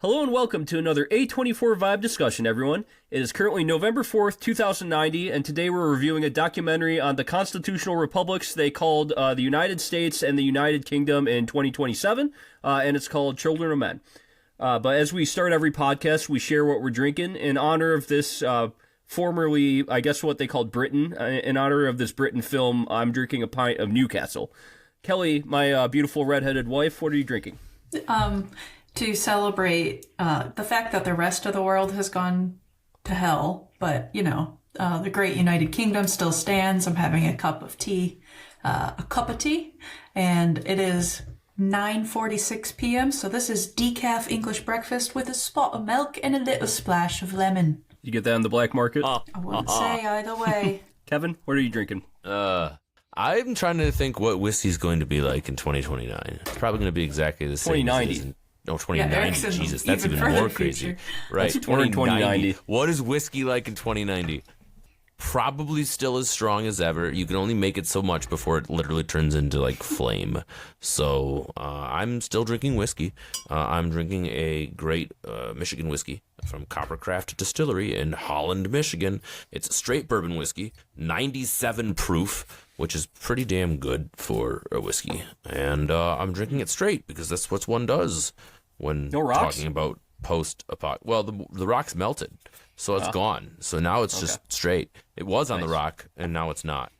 Hello and welcome to another A24 Vibe discussion, everyone. It is currently November 4th, 2090, and today we're reviewing a documentary on the constitutional republics they called the United States and the United Kingdom in 2027, and it's called Children of Men. But as we start every podcast, we share what we're drinking in honor of this formerly, I guess what they called Britain. In honor of this Britain film, I'm drinking a pint of Newcastle. Kelly, my beautiful redheaded wife, what are you drinking? To celebrate the fact that the rest of the world has gone to hell, but, the great United Kingdom still stands. I'm having a cup of tea, and it is 9:46 p.m., so this is decaf English breakfast with a spot of milk and a little splash of lemon. You get that on the black market? I wouldn't say either way. Kevin, what are you drinking? I'm trying to think what whiskey's going to be like in 2029. It's probably going to be exactly the same. 2090. No, 2090. Yeah, Jesus, that's even more crazy. Future. Right, That's 2090. What is whiskey like in 2090? Probably still as strong as ever. You can only make it so much before it literally turns into like flame. So I'm still drinking whiskey. I'm drinking a great Michigan whiskey from Coppercraft Distillery in Holland, Michigan. It's a straight bourbon whiskey, 97 proof, which is pretty damn good for a whiskey. And I'm drinking it straight because that's what one does when talking about post-apocalypse. Well, the rocks melted, so it's gone. So now it's just straight. It was on the rock, and now it's not.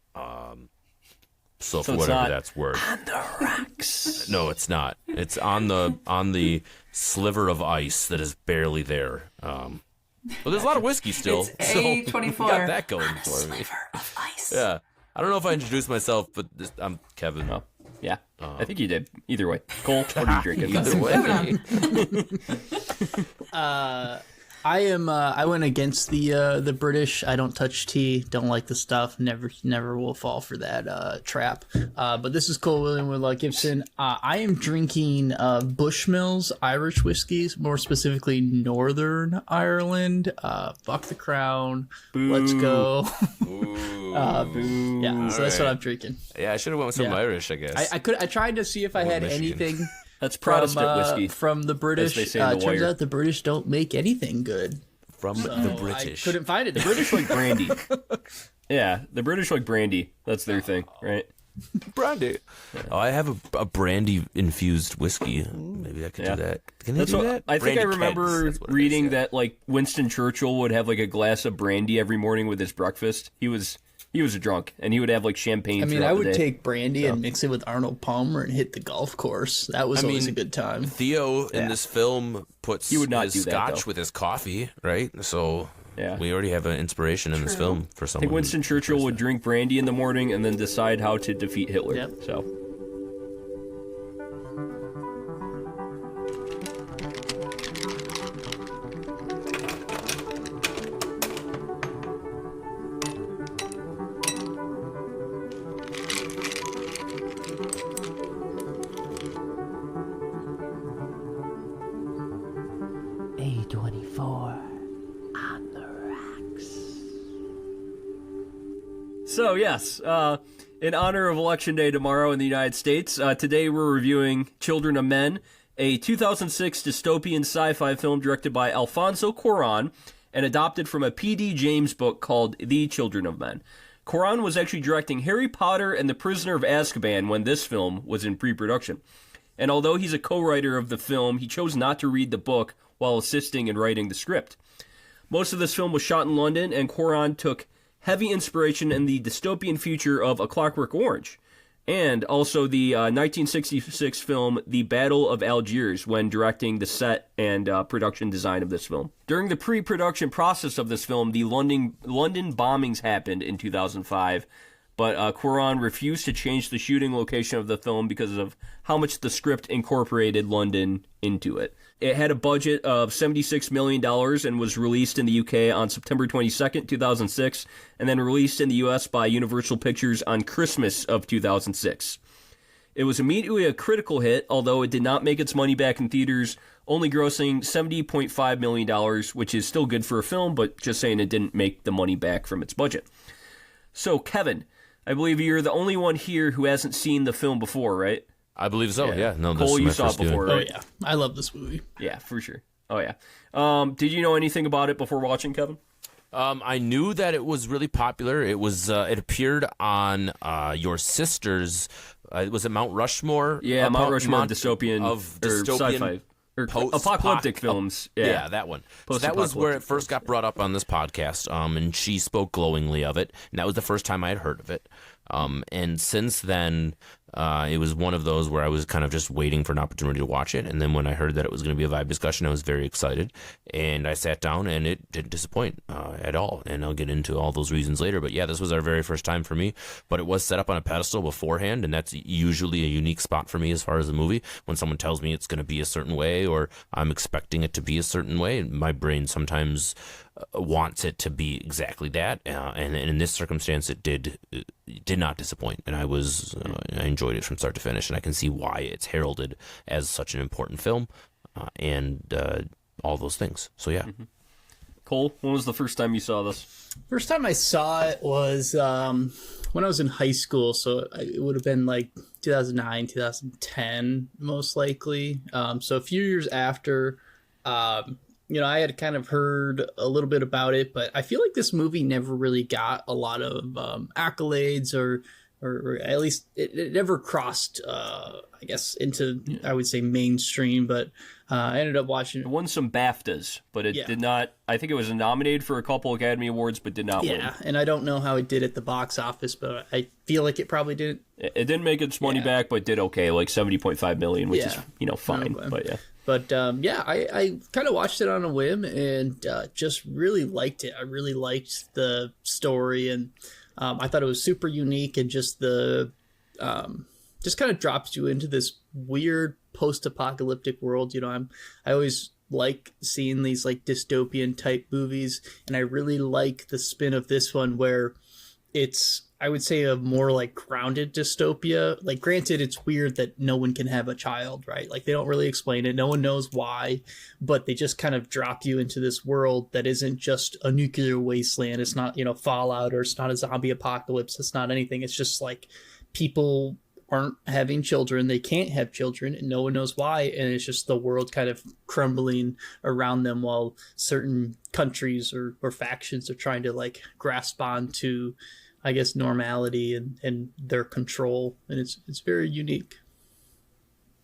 So for whatever that's worth. On the rocks. No, it's not. It's on the sliver of ice that is barely there. Well, there's a lot of whiskey still. It's so A24. got that going for me. Sliver of ice. Yeah. I don't know if I introduced myself, but I'm Kevin. Oh, yeah. I think you did. Either way. Cole, what are you drinking? Either way. I went against the British. I don't touch tea. Don't like the stuff. Never will fall for that trap. But this is Cole William with Gibson. I am drinking Bushmills Irish whiskies, more specifically Northern Ireland. Fuck the Crown. Boo. Let's go. Boo. Yeah, so that's what I'm drinking. Yeah, I should have went with some Irish, I guess. I tried to see if I had Michigan. anything. That's Protestant whiskey. From the British. As they say in The Turns Wire. out the British don't make anything good. From the British. I couldn't find it. The British like brandy. Yeah, the British like brandy. That's their thing, right? Brandy. Oh, I have a brandy-infused whiskey. Maybe I could do that. Can I do that? I think Brandy I remember kegs, that's what it reading is, yeah. that like Winston Churchill would have like a glass of brandy every morning with his breakfast. He was a drunk, and he would have like champagne. I mean, throughout I would the day. take brandy and mix it with Arnold Palmer and hit the golf course. That was always a good time. Theo in this film puts He would not his do that, scotch though. with his coffee, right? So Yeah. we already have an inspiration in this film for I someone. think Winston Churchill would drink brandy in the morning and then decide how to defeat Hitler. Yep. So. A24 on the rocks. So, yes, in honor of Election Day tomorrow in the United States, today we're reviewing Children of Men, a 2006 dystopian sci-fi film directed by Alfonso Cuarón and adopted from a P.D. James book called The Children of Men. Cuarón was actually directing Harry Potter and the Prisoner of Azkaban when this film was in pre-production. And although he's a co-writer of the film, he chose not to read the book while assisting in writing the script. Most of this film was shot in London, and Cuarón took heavy inspiration in the dystopian future of A Clockwork Orange, and also the 1966 film The Battle of Algiers when directing the set and production design of this film. During the pre-production process of this film, the London bombings happened in 2005, but Cuarón refused to change the shooting location of the film because of how much the script incorporated London into it. It had a budget of $76 million and was released in the UK on September 22nd, 2006, and then released in the US by Universal Pictures on Christmas of 2006. It was immediately a critical hit, although it did not make its money back in theaters, only grossing $70.5 million, which is still good for a film, but just saying it didn't make the money back from its budget. So, Kevin, I believe you're the only one here who hasn't seen the film before, right? I believe so, yeah. No, this Cole, is you my saw it first viewing. before, right? Oh, yeah. I love this movie. Yeah, for sure. Oh yeah. Did you know anything about it before watching, Kevin? I knew that it was really popular. It was. It appeared on your sister's. Was it Mount Rushmore? Yeah, Mount Rushmore dystopian of or dystopian sci-fi or apocalyptic films. Yeah, that one. So that was where it first got brought up on this podcast. And she spoke glowingly of it, and that was the first time I had heard of it. And since then, it was one of those where I was kind of just waiting for an opportunity to watch it. And then when I heard that it was going to be a vibe discussion, I was very excited. And I sat down, and it didn't disappoint at all. And I'll get into all those reasons later. But yeah, this was our very first time for me. But it was set up on a pedestal beforehand, and that's usually a unique spot for me as far as a movie. When someone tells me it's going to be a certain way, or I'm expecting it to be a certain way, my brain sometimes wants it to be exactly that. And in this circumstance, it did not disappoint, and I enjoyed it from start to finish, and I can see why it's heralded as such an important film, and all those things. So yeah. Mm-hmm. Cole, when was the first time you saw this? First time I saw it was when I was in high school, so it would have been like 2009, 2010, most likely. So a few years after. I had kind of heard a little bit about it, but I feel like this movie never really got a lot of accolades, or at least it never crossed, I guess, into, I would say, mainstream. But I ended up watching it. Won some BAFTAs, but it did not. I think it was nominated for a couple Academy Awards, but did not win. Yeah, and I don't know how it did at the box office, but I feel like it probably didn't. It didn't make its money back, but did okay, like $70.5 million, which is fine. But yeah. But I kind of watched it on a whim and just really liked it. I really liked the story, and I thought it was super unique, and just the just kind of drops you into this weird post-apocalyptic world. I always like seeing these like dystopian type movies, and I really like the spin of this one where it's, I would say, a more like grounded dystopia. Like, granted, it's weird that no one can have a child, right? Like, they don't really explain it. No one knows why, but they just kind of drop you into this world that isn't just a nuclear wasteland. It's not, Fallout, or it's not a zombie apocalypse. It's not anything. It's just like people aren't having children. They can't have children, and no one knows why. And it's just the world kind of crumbling around them while certain countries or factions are trying to like grasp on to, I guess, normality and their control, and it's very unique.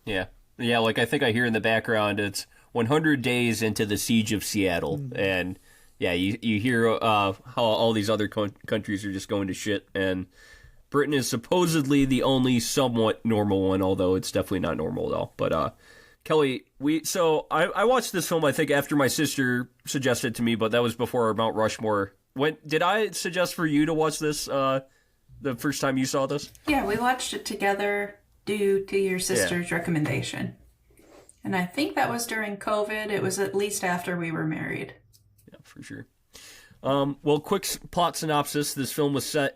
Yeah, like I think I hear in the background, it's 100 days into the siege of Seattle, and you hear how all these other countries are just going to shit, and Britain is supposedly the only somewhat normal one, although it's definitely not normal at all. But Kelly, I watched this film, I think, after my sister suggested it to me, but that was before our Mount Rushmore. When did I suggest for you to watch this the first time you saw this? Yeah, we watched it together due to your sister's recommendation. And I think that was during COVID. It was at least after we were married. Yeah, for sure. Well, quick plot synopsis. This film is set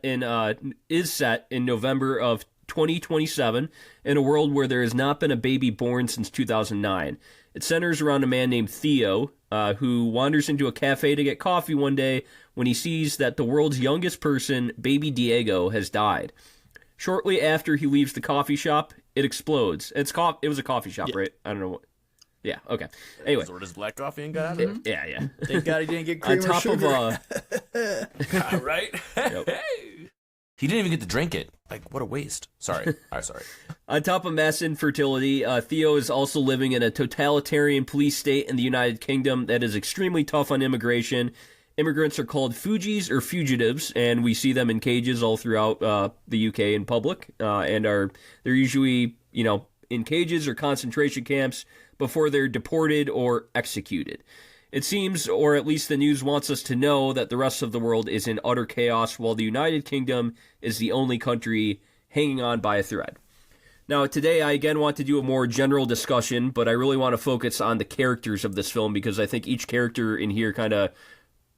in November of 2027 in a world where there has not been a baby born since 2009. It centers around a man named Theo, who wanders into a cafe to get coffee one day when he sees that the world's youngest person, baby Diego, has died. Shortly after he leaves the coffee shop, it explodes. It was a coffee shop, right? I don't know what. Yeah, okay. Anyway. Ordered his black coffee and got out of there? Yeah. Thank God he didn't get cream On top or sugar. Of, right? Yep. He didn't even get to drink it. Like, what a waste. Sorry. Sorry. On top of mass infertility, Theo is also living in a totalitarian police state in the United Kingdom that is extremely tough on immigration. Immigrants are called Fugees or fugitives, and we see them in cages all throughout the UK in public, and they're usually, in cages or concentration camps before they're deported or executed. It seems, or at least the news wants us to know, that the rest of the world is in utter chaos, while the United Kingdom is the only country hanging on by a thread. Now, today I again want to do a more general discussion, but I really want to focus on the characters of this film, because I think each character in here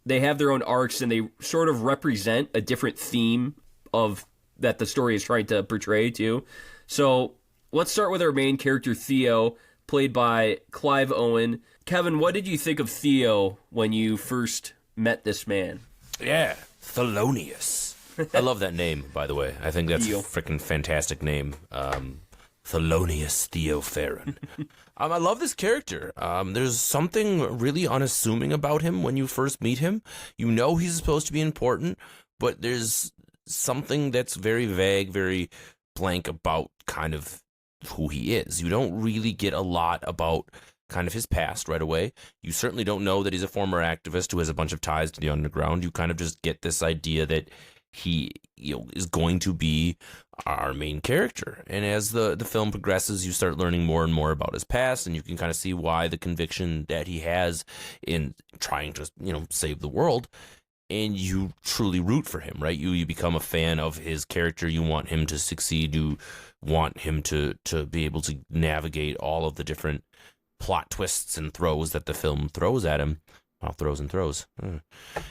they have their own arcs, and they sort of represent a different theme of that the story is trying to portray too. So let's start with our main character, Theo, played by Clive Owen. Kevin, what did you think of Theo when you first met this man? Yeah, Thelonious. I love that name, by the way. I think that's Theo. a freaking fantastic name. Thelonious Theo Farron. I love this character. There's something really unassuming about him when you first meet him. You know he's supposed to be important, but there's something that's very vague, very blank about kind of who he is. You don't really get a lot about kind of his past right away. You certainly don't know that he's a former activist who has a bunch of ties to the underground. You kind of just get this idea that he, is going to be our main character. And as the film progresses, you start learning more and more about his past, and you can kind of see why the conviction that he has in trying to, save the world. And you truly root for him, right? You become a fan of his character. You want him to succeed. You want him to be able to navigate all of the different plot twists and throws that the film throws at him. Well, throws and throws.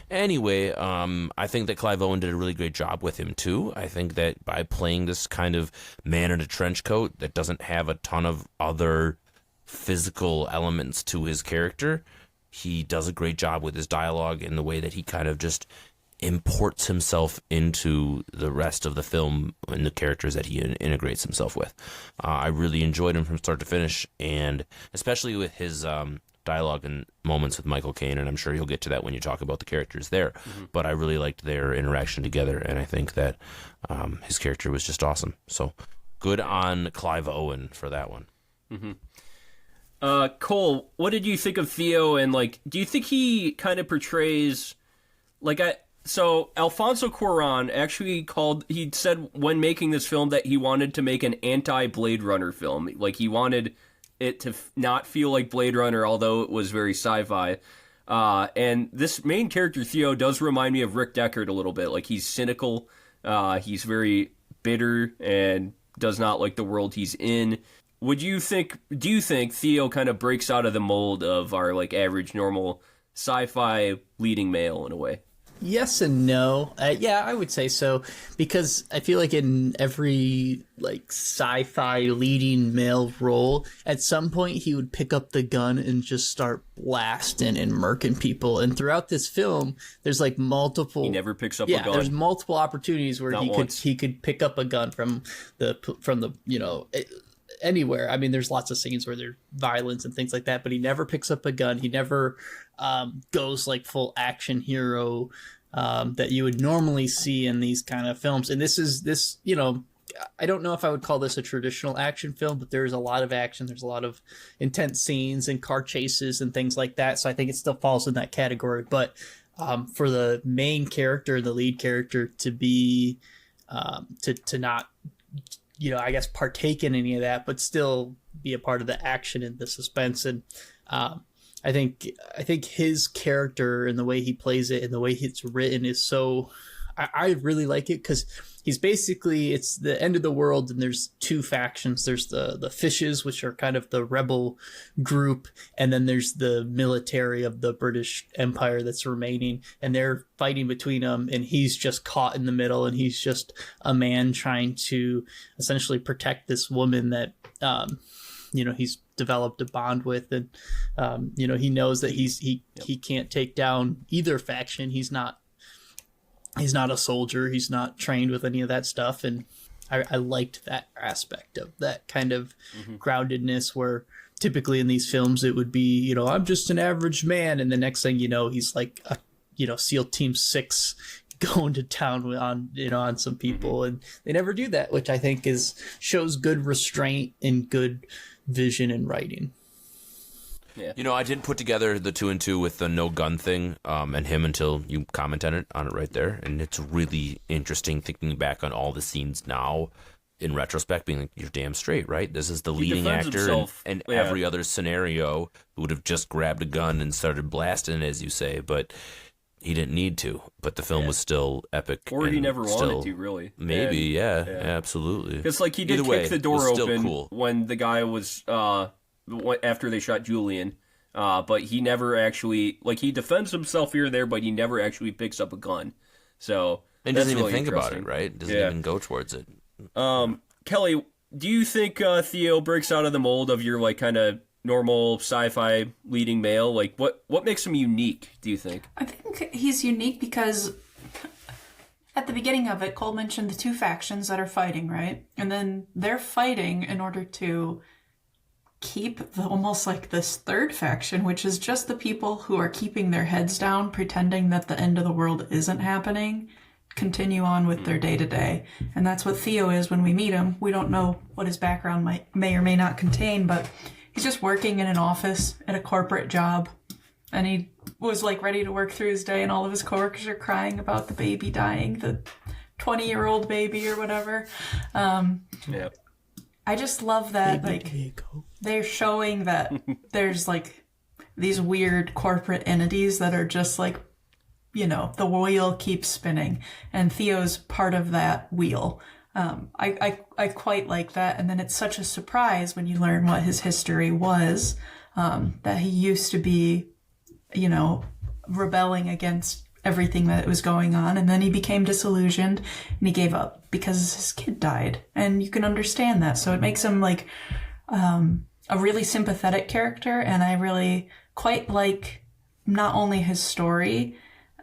Anyway, I think that Clive Owen did a really great job with him, too. I think that by playing this kind of man in a trench coat that doesn't have a ton of other physical elements to his character, he does a great job with his dialogue and the way that he kind of just imports himself into the rest of the film and the characters that he integrates himself with. I really enjoyed him from start to finish, and especially with his dialogue and moments with Michael Caine, and I'm sure you'll get to that when you talk about the characters there. Mm-hmm. But I really liked their interaction together, and I think that his character was just awesome. So good on Clive Owen for that one. Mm-hmm. Cole, what did you think of Theo, and do you think he kind of portrays so Alfonso Cuarón actually he said when making this film that he wanted to make an anti-Blade Runner film. He wanted it to not feel like Blade Runner, although it was very sci-fi. And this main character, Theo, does remind me of Rick Deckard a little bit. He's cynical, he's very bitter, and does not like the world he's in. Do you think Theo kind of breaks out of the mold of our average normal sci-fi leading male in a way? Yes and no. Yeah, I would say so, because I feel like in every sci-fi leading male role, at some point he would pick up the gun and just start blasting and murking people. And throughout this film, there's multiple. He never picks up a gun. Yeah, there's multiple opportunities where he could pick up a gun from the anywhere. I mean, there's lots of scenes where there's violence and things like that, but he never picks up a gun. He never goes full action hero that you would normally see in these kind of films. And this, I don't know if I would call this a traditional action film, but there's a lot of action. There's a lot of intense scenes and car chases and things like that. So I think it still falls in that category. But for the main character, the lead character, to be to not, I guess, partake in any of that, but still be a part of the action and the suspense. And I think his character and the way he plays it and the way it's written is so. I really like it because he's basically, it's the end of the world and there's two factions. There's the fishes, which are kind of the rebel group, and then there's the military of the British Empire that's remaining, and they're fighting between them, and he's just caught in the middle, and he's just a man trying to essentially protect this woman that he's developed a bond with, and he knows that he can't take down either faction. He's not a soldier. He's not trained with any of that stuff. And I liked that aspect of that kind of groundedness, where typically in these films it would be, I'm just an average man. And the next thing he's like, SEAL Team 6 going to town on some people. And they never do that, which I think shows good restraint and good vision in writing. Yeah. I didn't put together the 2 and 2 with the no gun thing and him until you commented on it right there. And it's really interesting thinking back on all the scenes now in retrospect, being like, you're damn straight, right? This is the leading actor in every other scenario who would have just grabbed a gun and started blasting, as you say, but he didn't need to. But the film was still epic. Or he never wanted to, really. Maybe, yeah, absolutely. Because he did kick the door open when the guy was... after they shot Julian, but he never actually, he defends himself here and there, but he never actually picks up a gun. So and doesn't even think about it, right? Doesn't even go towards it. Kelly, do you think Theo breaks out of the mold of your kind of normal sci-fi leading male? What makes him unique, do you think? I think he's unique because At the beginning of it, Cole mentioned the two factions that are fighting, right? And then they're fighting in order to keep almost like this third faction, which is just the people who are keeping their heads down, pretending that the end of the world isn't happening, continue on with their day-to-day. And that's what Theo is when we meet him. We don't know what his background may or may not contain, but he's just working in an office at a corporate job. And he was like ready to work through his day, and all of his coworkers are crying about the baby dying, the 20-year-old baby or whatever. Yeah. I just love that, like, they're showing that there's like these weird corporate entities that are just like, you know, the wheel keeps spinning, and Theo's part of that wheel. I quite like that, and then it's such a surprise when you learn what his history was, that he used to be, you know, rebelling against everything that was going on, and then he became disillusioned and he gave up because his kid died, and you can understand that. So it makes him like a really sympathetic character, and I really quite like not only his story,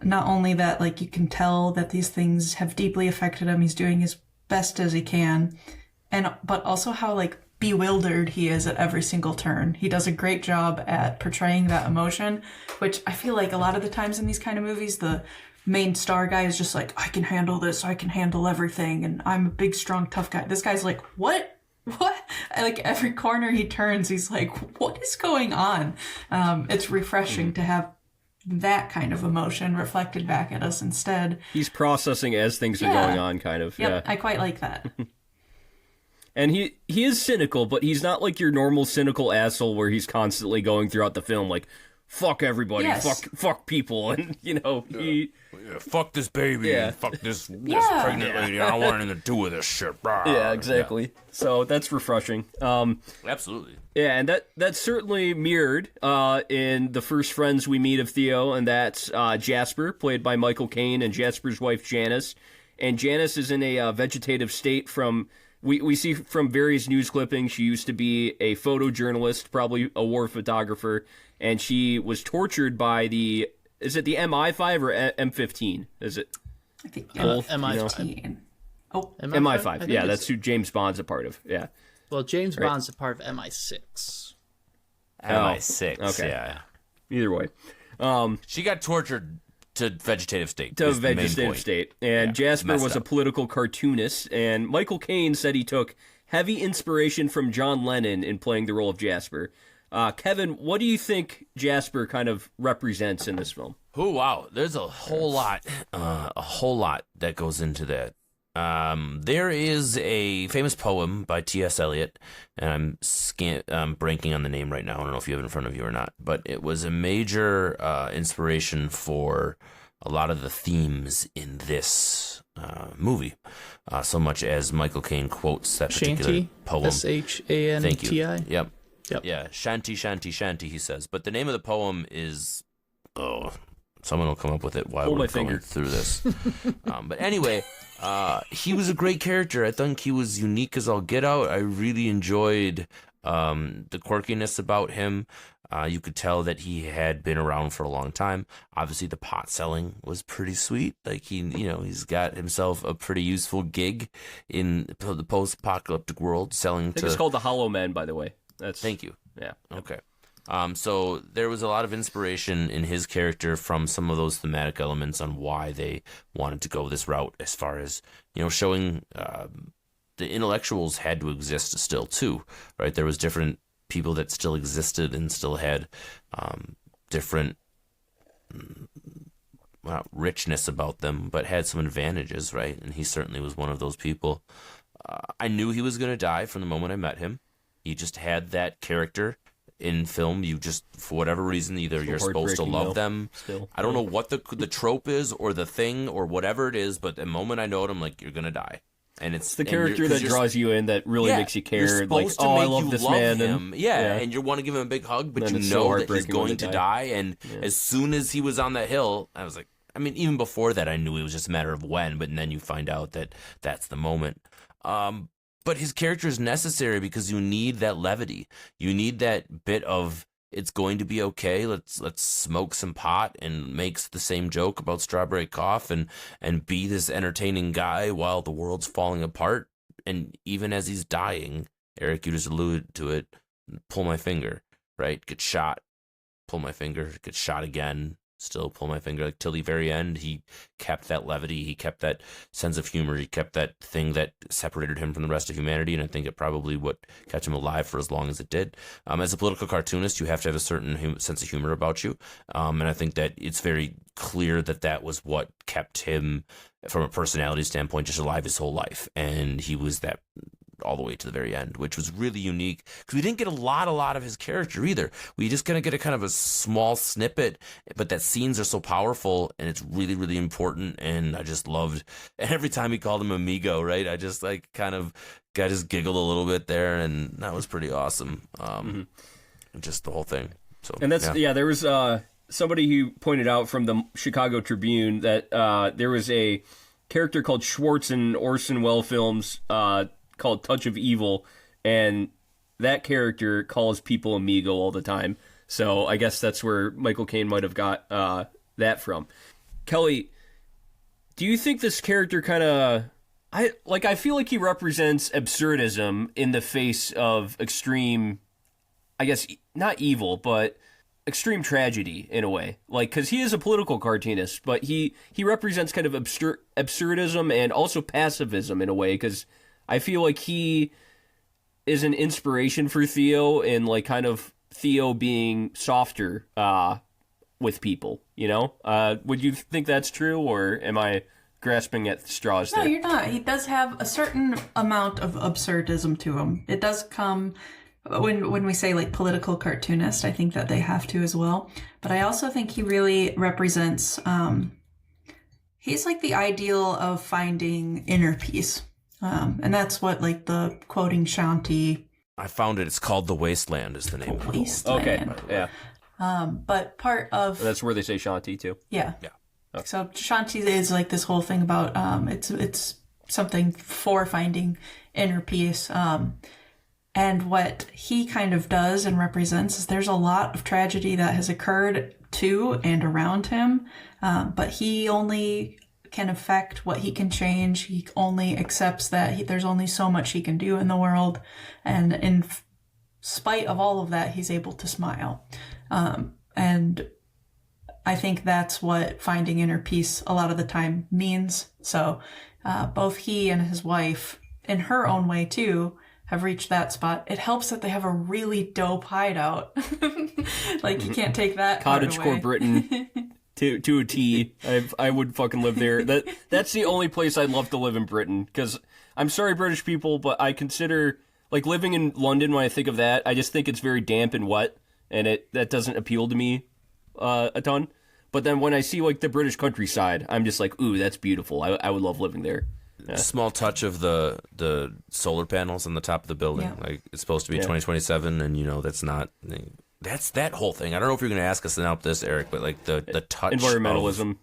not only that like you can tell that these things have deeply affected him, he's doing his best as he can, but also how like bewildered he is at every single turn. He does a great job at portraying that emotion, which I feel like a lot of the times in these kind of movies, the main star guy is just like, I can handle this, I can handle everything, and I'm a big, strong, tough guy. This guy's like, what? Like every corner he turns, he's like, what is going on? It's refreshing to have that kind of emotion reflected back at us instead. He's processing as things are going on, kind of. Yep, Yeah, I quite like that. And he is cynical, but he's not like your normal cynical asshole where he's constantly going throughout the film like, fuck everybody, Yes. fuck people, and you know Fuck this baby, Yeah. fuck this Yeah. pregnant lady. I don't want anything to do with this shit. yeah, exactly. So that's refreshing. Absolutely. Yeah, and that's certainly mirrored in the first friends we meet of Theo, and that's Jasper, played by Michael Caine, and Jasper's wife Janice. And Janice is in a vegetative state from. We see from various news clippings, she used to be a photojournalist, probably a war photographer, and she was tortured by is it the MI5 or M15? Is it? I think Both, MI5. Oh, MI5, I think yeah, it's- that's who James Bond's a part of, yeah. Well, James Bond's a part of MI6. MI6. okay. Yeah. Either way. She got tortured to vegetative state. To is the main vegetative point. state. And Jasper messed was a up. political cartoonist, and Michael Caine said he took heavy inspiration from John Lennon in playing the role of Jasper. Kevin, what do you think Jasper kind of represents in this film? Oh wow, there's a whole lot that goes into that. There is a famous poem by T.S. Eliot, and I'm blanking on the name right now. I don't know if you have it in front of you or not, but it was a major inspiration for a lot of the themes in this movie. So much as Michael Caine quotes that particular Shanty? poem. Shanti? Thank you. Yep. Yep. Yeah, shanty, shanty, shanty, he says. But the name of the poem is... Oh, someone will come up with it while Hold we're my going finger. through this. But anyway, he was a great character. I think he was unique as all get out. I really enjoyed the quirkiness about him. You could tell that he had been around for a long time. Obviously, the pot selling was pretty sweet. Like he's got himself a pretty useful gig in the post-apocalyptic world, selling I think to... it's called The Hollow Men, by the way. Thank you. Yeah. Okay. So there was a lot of inspiration in his character from some of those thematic elements on why they wanted to go this route, as far as, showing the intellectuals had to exist still too, right? There was different people that still existed and still had different richness about them, but had some advantages, right? And he certainly was one of those people. I knew he was going to die from the moment I met him. He just had that character in film. You just, for whatever reason, either you're supposed to heartbreaking, love though, them. still. I don't know what the trope is or the thing or whatever it is, but the moment I know it, I'm like, you're gonna die. And it's The character that draws you in, that really makes you You're care. Like, supposed to oh, I make love you this love man. him. And, And you want to give him a big hug, but And you it's so know that he's heartbreaking when going they to die. die. And as soon as he was on that hill, I was like, I mean, even before that, I knew it was just a matter of when, but then you find out that that's the moment. But his character is necessary because you need that levity. You need that bit of it's going to be okay. Let's smoke some pot and makes the same joke about strawberry cough and be this entertaining guy while the world's falling apart. And even as he's dying, Eric, you just alluded to it, pull my finger, right? Get shot, pull my finger, get shot again, still pull my finger. Like till the very end, he kept that levity, he kept that sense of humor, he kept that thing that separated him from the rest of humanity, and I think it probably what kept him alive for as long as it did. As a political cartoonist, you have to have a certain sense of humor about you, and I think that it's very clear that that was what kept him, from a personality standpoint, just alive his whole life, and he was that all the way to the very end, which was really unique because we didn't get a lot of his character either. We just kind of get a kind of a small snippet, but that scenes are so powerful and it's really, really important. And I just loved, and every time he called him amigo, right? I just like kind of got just giggled a little bit there, and that was pretty awesome. Just the whole thing. So, and that's there was somebody who pointed out from the Chicago Tribune that there was a character called Schwartz in Orson Welles films called Touch of Evil, and that character calls people amigo all the time. So I guess that's where Michael Caine might have got that from. Kelly, do you think this character kind of... I feel like he represents absurdism in the face of extreme, I guess, not evil, but extreme tragedy in a way. Like, because he is a political cartoonist, but he represents kind of absurdism and also pacifism in a way, because I feel like he is an inspiration for Theo, and like kind of Theo being softer with people, you know? Would you think that's true, or am I grasping at straws there? No, you're not. He does have a certain amount of absurdism to him. It does come when we say like political cartoonist, I think that they have to as well. But I also think he really represents, he's like the ideal of finding inner peace. And that's what, like, the quoting Shanti. I found it. It's called The Wasteland is the name of it. Wasteland. Okay, yeah. But part of... That's where they say Shanti, too. Yeah. Yeah. Okay. So Shanti is, like, this whole thing about, it's something for finding inner peace. And what he kind of does and represents is there's a lot of tragedy that has occurred to and around him, but he only can affect what he can change. He only accepts that there's only so much he can do in the world, and in spite of all of that, he's able to smile. And I think that's what finding inner peace a lot of the time means. So both he and his wife, in her own way too, have reached that spot. It helps that they have a really dope hideout. Like, you can't take that Cottagecore Britain. To a T. I would fucking live there. That's the only place I'd love to live in Britain. Because I'm sorry, British people, but I consider, like, living in London, when I think of that, I just think it's very damp and wet, and that doesn't appeal to me a ton. But then when I see, like, the British countryside, I'm just like, ooh, that's beautiful. I would love living there. Yeah. Small touch of the solar panels on the top of the building. Yeah. Like, it's supposed to be 2027, and you know that's not. That's that whole thing. I don't know if you're going to ask us about this, Eric, but like the touch environmentalism.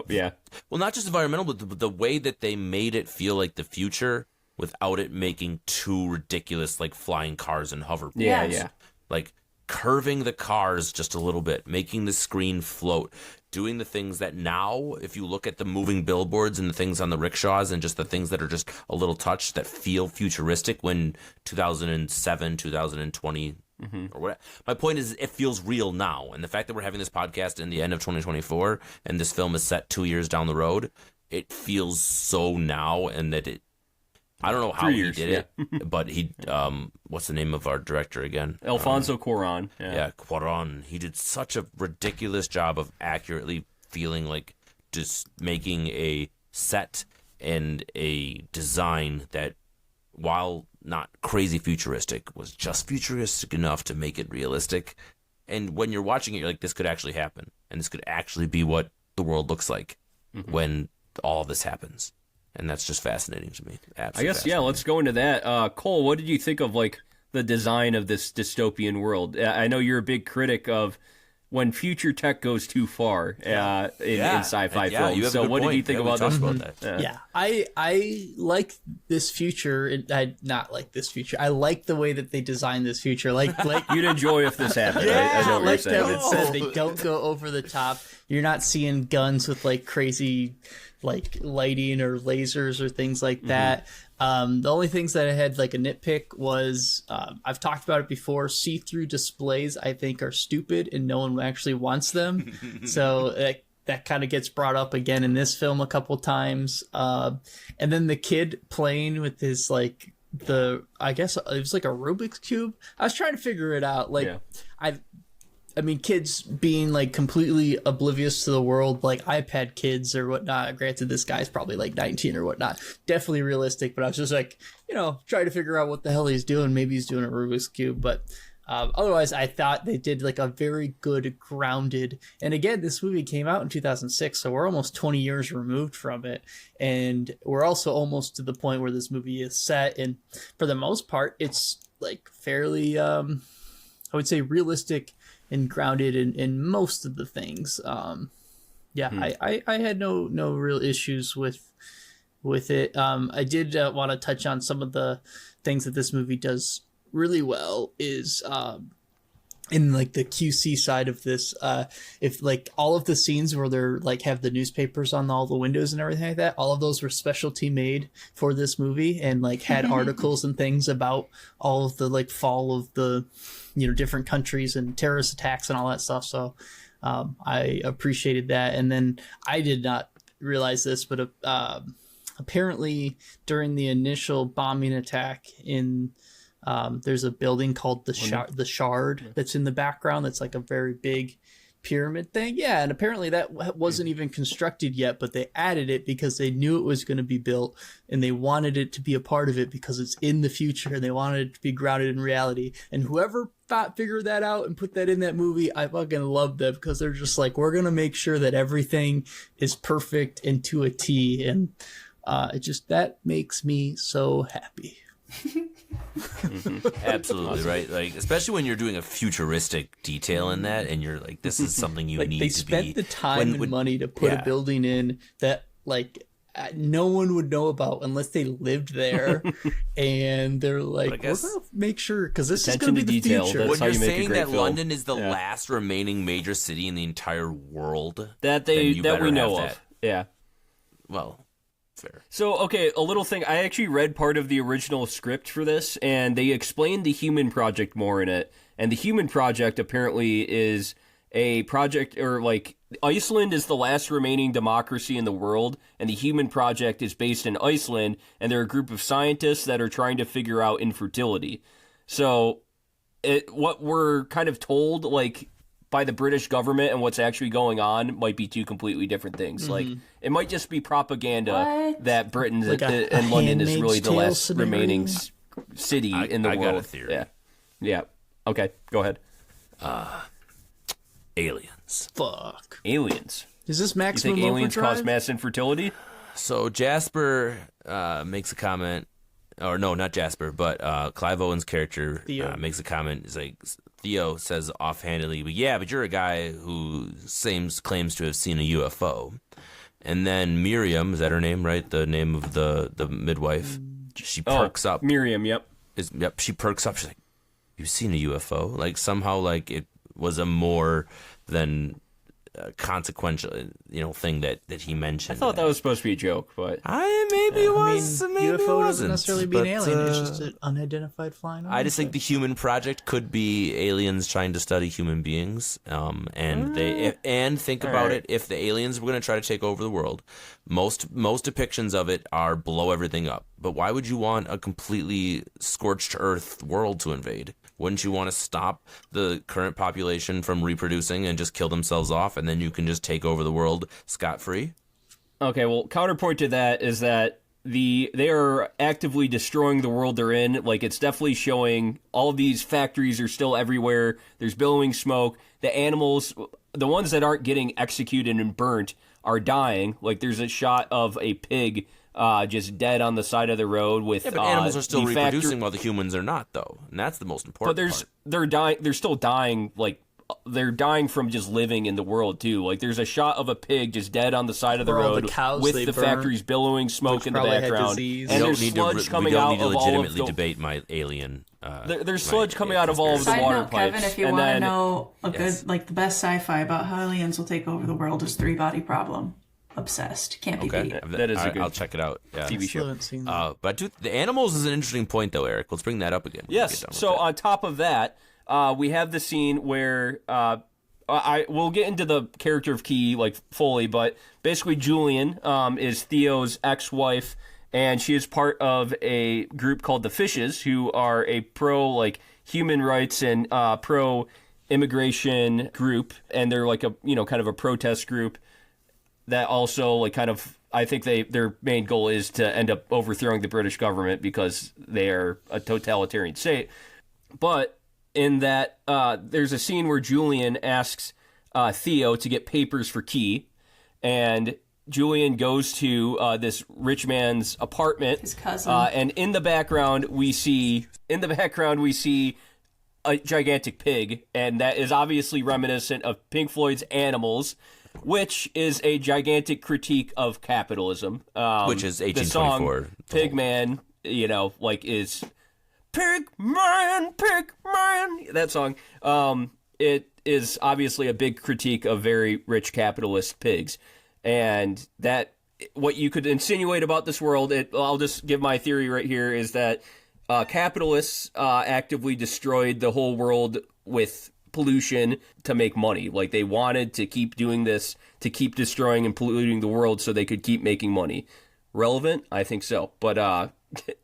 Yeah. Well, not just environmental, but the way that they made it feel like the future without it making too ridiculous, like flying cars and hoverboards. Yeah. Like curving the cars just a little bit, making the screen float, doing the things that now, if you look at the moving billboards and the things on the rickshaws and just the things that are just a little touch that feel futuristic when 2007, 2020. Or what? My point is, it feels real now, and the fact that we're having this podcast in the end of 2024, and this film is set 2 years down the road, it feels so now, and that it. I don't know how he did it, but he. What's the name of our director again? Alfonso Cuarón. Yeah, Cuarón. He did such a ridiculous job of accurately feeling like just making a set and a design that, while not crazy futuristic, was just futuristic enough to make it realistic. And when you're watching it, you're like, this could actually happen. And this could actually be what the world looks like when all of this happens. And that's just fascinating to me. Absolutely. I guess, yeah, let's go into that. Cole, what did you think of, like, the design of this dystopian world? I know you're a big critic of when future tech goes too far in sci-fi films. You have a So good what point. did you think about we this? talked about that. Yeah, I like this future. I not like this future. I like the way that they designed this future. Like You'd enjoy if this happened. yeah, I know what like you're saying. Kevin said, they don't go over the top. You're not seeing guns with like crazy like lighting or lasers or things like that. The only things that I had like a nitpick was I've talked about it before. See-through displays I think are stupid and no one actually wants them. So that kind of gets brought up again in this film a couple times. And then the kid playing with his like I guess it was like a Rubik's Cube. I was trying to figure it out. Like I mean, kids being like completely oblivious to the world, like iPad kids or whatnot. Granted, this guy's probably like 19 or whatnot. Definitely realistic, but I was just like, trying to figure out what the hell he's doing. Maybe he's doing a Rubik's Cube, but otherwise, I thought they did like a very good grounded. And again, this movie came out in 2006, so we're almost 20 years removed from it, and we're also almost to the point where this movie is set. And for the most part, it's like fairly, I would say, realistic and grounded in most of the things. I had no real issues with it. I did want to touch on some of the things that this movie does really well is in like the QC side of this, if like all of the scenes where they're like have the newspapers on all the windows and everything like that, all of those were specialty made for this movie and like had articles and things about all of the like fall of the different countries and terrorist attacks and all that stuff. So I appreciated that. And then I did not realize this, but apparently during the initial bombing attack in there's a building called the Shard that's in the background. That's like a very big pyramid thing. Yeah, and apparently that wasn't even constructed yet, but they added it because they knew it was going to be built and they wanted it to be a part of it because it's in the future and they wanted it to be grounded in reality. And whoever figured that out and put that in that movie, I fucking love them because they're just like, we're going to make sure that everything is perfect and to a T. And that makes me so happy. Absolutely right. Like, especially when you're doing a futuristic detail in that, and you're like, this is something you like need they to spent be. the time and money to put a building in that like no one would know about unless they lived there, and they're like, we're gonna make sure because this is going to be the future. When you're saying that London is the last remaining major city in the entire world that we know of, well. Fair. So, okay, a little thing. I actually read part of the original script for this, and they explained the Human Project more in it. And the Human Project apparently is a project, or like, Iceland is the last remaining democracy in the world, and the Human Project is based in Iceland, and they're a group of scientists that are trying to figure out infertility. So, what we're kind of told, like, by the British government and what's actually going on might be two completely different things. Mm-hmm. Like, it might just be propaganda that Britain like and London is really the last remaining city in the world. I got a theory. Yeah. Okay, go ahead. Aliens. Fuck. Aliens. Is this maximum overdrive? You think aliens overdrive? cause mass infertility? So Jasper makes a comment, or no, not Jasper, but Clive Owen's character makes a comment. It's like, Theo says offhandedly, but you're a guy who claims to have seen a UFO. And then Miriam, is that her name, right? The name of the midwife. She perks up. Miriam, yep. She perks up. She's like, you've seen a UFO? Like, somehow, like, it was a more than consequential, thing that he mentioned. I thought that was supposed to be a joke, but maybe it was. Maybe UFO it wasn't doesn't necessarily be an alien. It's just an unidentified flying object. I just think the Human Project could be aliens trying to study human beings, and think about it. If the aliens were going to try to take over the world, most depictions of it are blow everything up. But why would you want a completely scorched earth world to invade? Wouldn't you want to stop the current population from reproducing and just kill themselves off, and then you can just take over the world scot-free? Okay, well, counterpoint to that is that they are actively destroying the world they're in. Like, it's definitely showing all of these factories are still everywhere. There's billowing smoke. The animals, the ones that aren't getting executed and burnt, are dying. Like, there's a shot of a pig just dead on the side of the road with but animals are still reproducing while the humans are not, though, and that's the most important part. They're dying. They're still dying, like they're dying from just living in the world too. Like there's a shot of a pig just dead on the side of the Or all road the cows with they the burnt, factories billowing smoke which in the probably had background, disease. and We there's sludge coming out don't need to of all of legitimately the. debate my alien. There's sludge coming out of all of the Side water note, pipes. Kevin, if you and want to then, know a good, like the best sci-fi about how aliens will take over the world is Three Body Problem. Obsessed. Can't be Okay, beat. That is a good I'll check it out. Yeah. TV show. haven't seen that. But the animals is an interesting point, though, Eric. Let's bring that up again. when we Yes. get done with So that. on top of that, we have the scene where we'll get into the character of Key like fully, but basically Julian is Theo's ex-wife, and she is part of a group called the Fishes, who are a pro like human rights and pro immigration group, and they're like a kind of a protest group that also like kind of. I think their main goal is to end up overthrowing the British government because they are a totalitarian state. But in that, there's a scene where Julian asks Theo to get papers for Key, and Julian goes to this rich man's apartment. His cousin. And in the background we see a gigantic pig, and that is obviously reminiscent of Pink Floyd's Animals, which is a gigantic critique of capitalism. Which is the song 1824. Pigman, is Pigman, Pigman. That song. It is obviously a big critique of very rich capitalist pigs, and that what you could insinuate about this world. I'll just give my theory right here is that capitalists actively destroyed the whole world with pollution to make money. Like they wanted to keep doing this, to keep destroying and polluting the world so they could keep making money. Relevant? I think so. But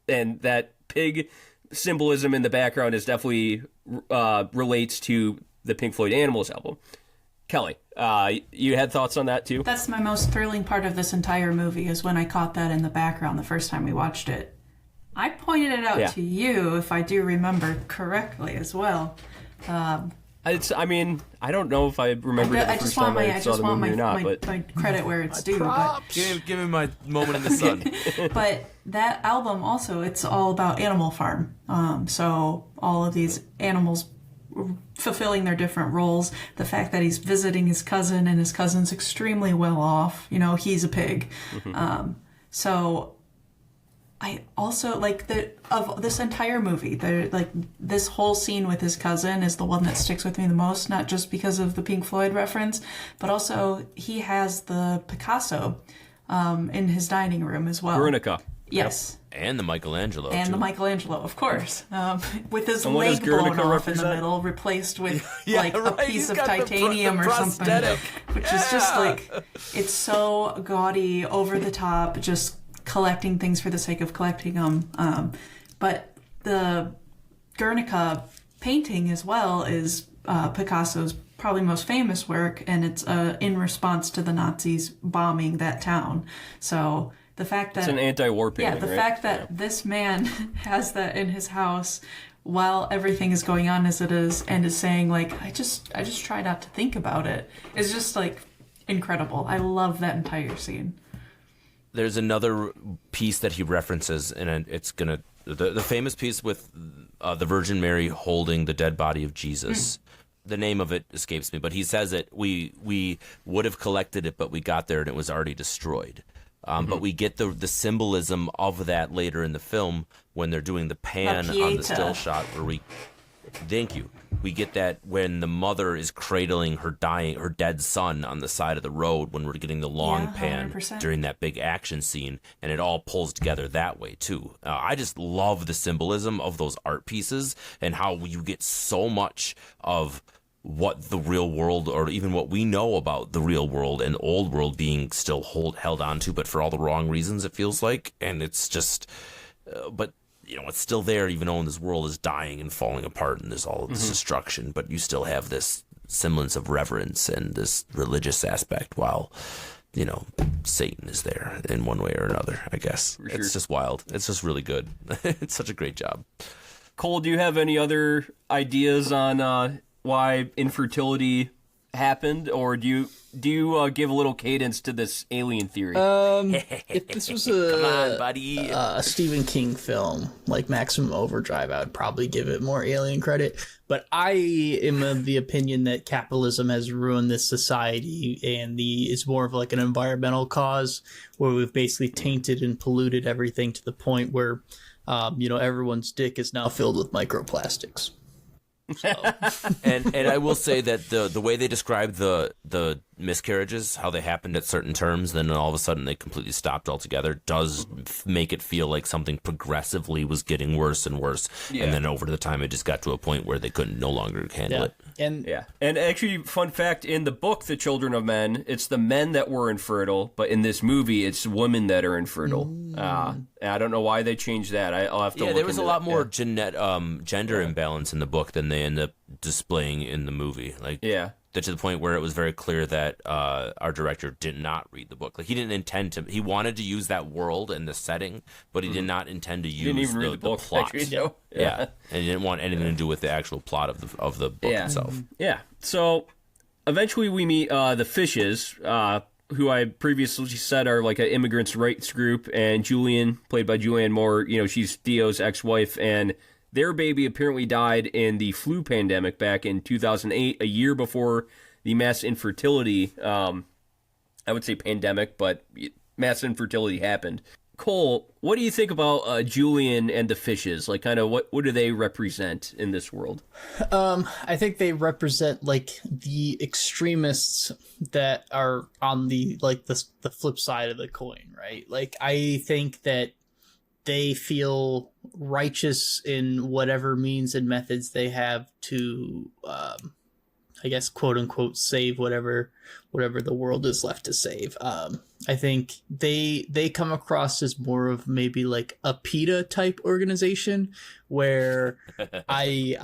and that pig symbolism in the background is definitely relates to the Pink Floyd Animals album. Kelly, you had thoughts on that too? That's my most thrilling part of this entire movie is when I caught that in the background the first time we watched it. I pointed it out to you, if I do remember correctly as well. I don't know if I remember it the first time I saw the movie or not, but my credit where it's due. But, Give me my moment in the sun. but that album also, it's all about Animal Farm. So all of these animals fulfilling their different roles. The fact that he's visiting his cousin and his cousin's extremely well off. He's a pig. So I also like of this entire movie. This whole scene with his cousin is the one that sticks with me the most. Not just because of the Pink Floyd reference, but also he has the Picasso in his dining room as well. Guernica. Yes. And the Michelangelo. And too. the Michelangelo, of course, with his And what leg does Guernica blown off in the represent? middle, replaced with Yeah, a right. piece He's of got the titanium or something, prosthetic. which is just it's so gaudy, over the top, just collecting things for the sake of collecting them. But the Guernica painting as well is Picasso's probably most famous work, and it's in response to the Nazis bombing that town. So the fact that It's an anti-war painting, right? fact that this man has that in his house while everything is going on as it is, and is saying I just try not to think about it, is just incredible. I love that entire scene. There's another piece that he references, and it's gonna the famous piece with the Virgin Mary holding the dead body of Jesus. The name of it escapes me, but he says it. We would have collected it, but we got there and it was already destroyed. But we get the symbolism of that later in the film when they're doing the pan on the still shot where thank you. We get that when the mother is cradling her dead son on the side of the road when we're getting the long pan 100%. during that big action scene, and it all pulls together that way too. I just love the symbolism of those art pieces and how you get so much of what the real world, or even what we know about the real world and old world, being still held on to, but for all the wrong reasons, it feels like. And it's just, but it's still there, even though this world is dying and falling apart and there's all of this destruction, but you still have this semblance of reverence and this religious aspect while, Satan is there in one way or another, I guess. For sure. It's just wild. It's just really good. It's such a great job. Cole, do you have any other ideas on why infertility happened, or do you give a little cadence to this alien theory? If this was Come on, buddy. a Stephen King film like Maximum Overdrive, I would probably give it more alien credit. But I am of the opinion that capitalism has ruined this society, and it's more of like an environmental cause where we've basically tainted and polluted everything to the point where, everyone's dick is now filled with microplastics. So. and I will say that the way they describe the miscarriages, how they happened at certain terms, then all of a sudden they completely stopped altogether, does make it feel like something progressively was getting worse and worse. Yeah. And then over the time, it just got to a point where they couldn't no longer handle it. And actually, fun fact, in the book, The Children of Men, it's the men that were infertile, but in this movie, it's women that are infertile. I don't know why they changed that. I'll have to look there was a lot more yeah. gender imbalance in the book than they end up displaying in the movie. To the point where it was very clear that our director did not read the book. Like, he didn't intend to. He wanted to use that world and the setting, but he did not intend to use didn't even read the book, plot. Actually, no. Yeah, and he didn't want anything to do with the actual plot of the book itself. Yeah. So eventually we meet the Fishes, who I previously said are like an immigrants' rights group, and Julian, played by Julianne Moore. She's Theo's ex-wife, and their baby apparently died in the flu pandemic back in 2008, a year before the mass infertility, I would say pandemic, but mass infertility happened. Cole, what do you think about Julian and the Fishes? Like, kind of what do they represent in this world? I think they represent like the extremists that are on the flip side of the coin, right? Like, I think that they feel righteous in whatever means and methods they have to, I guess, quote unquote, save whatever the world is left to save. I think they come across as more of maybe like a PETA type organization where I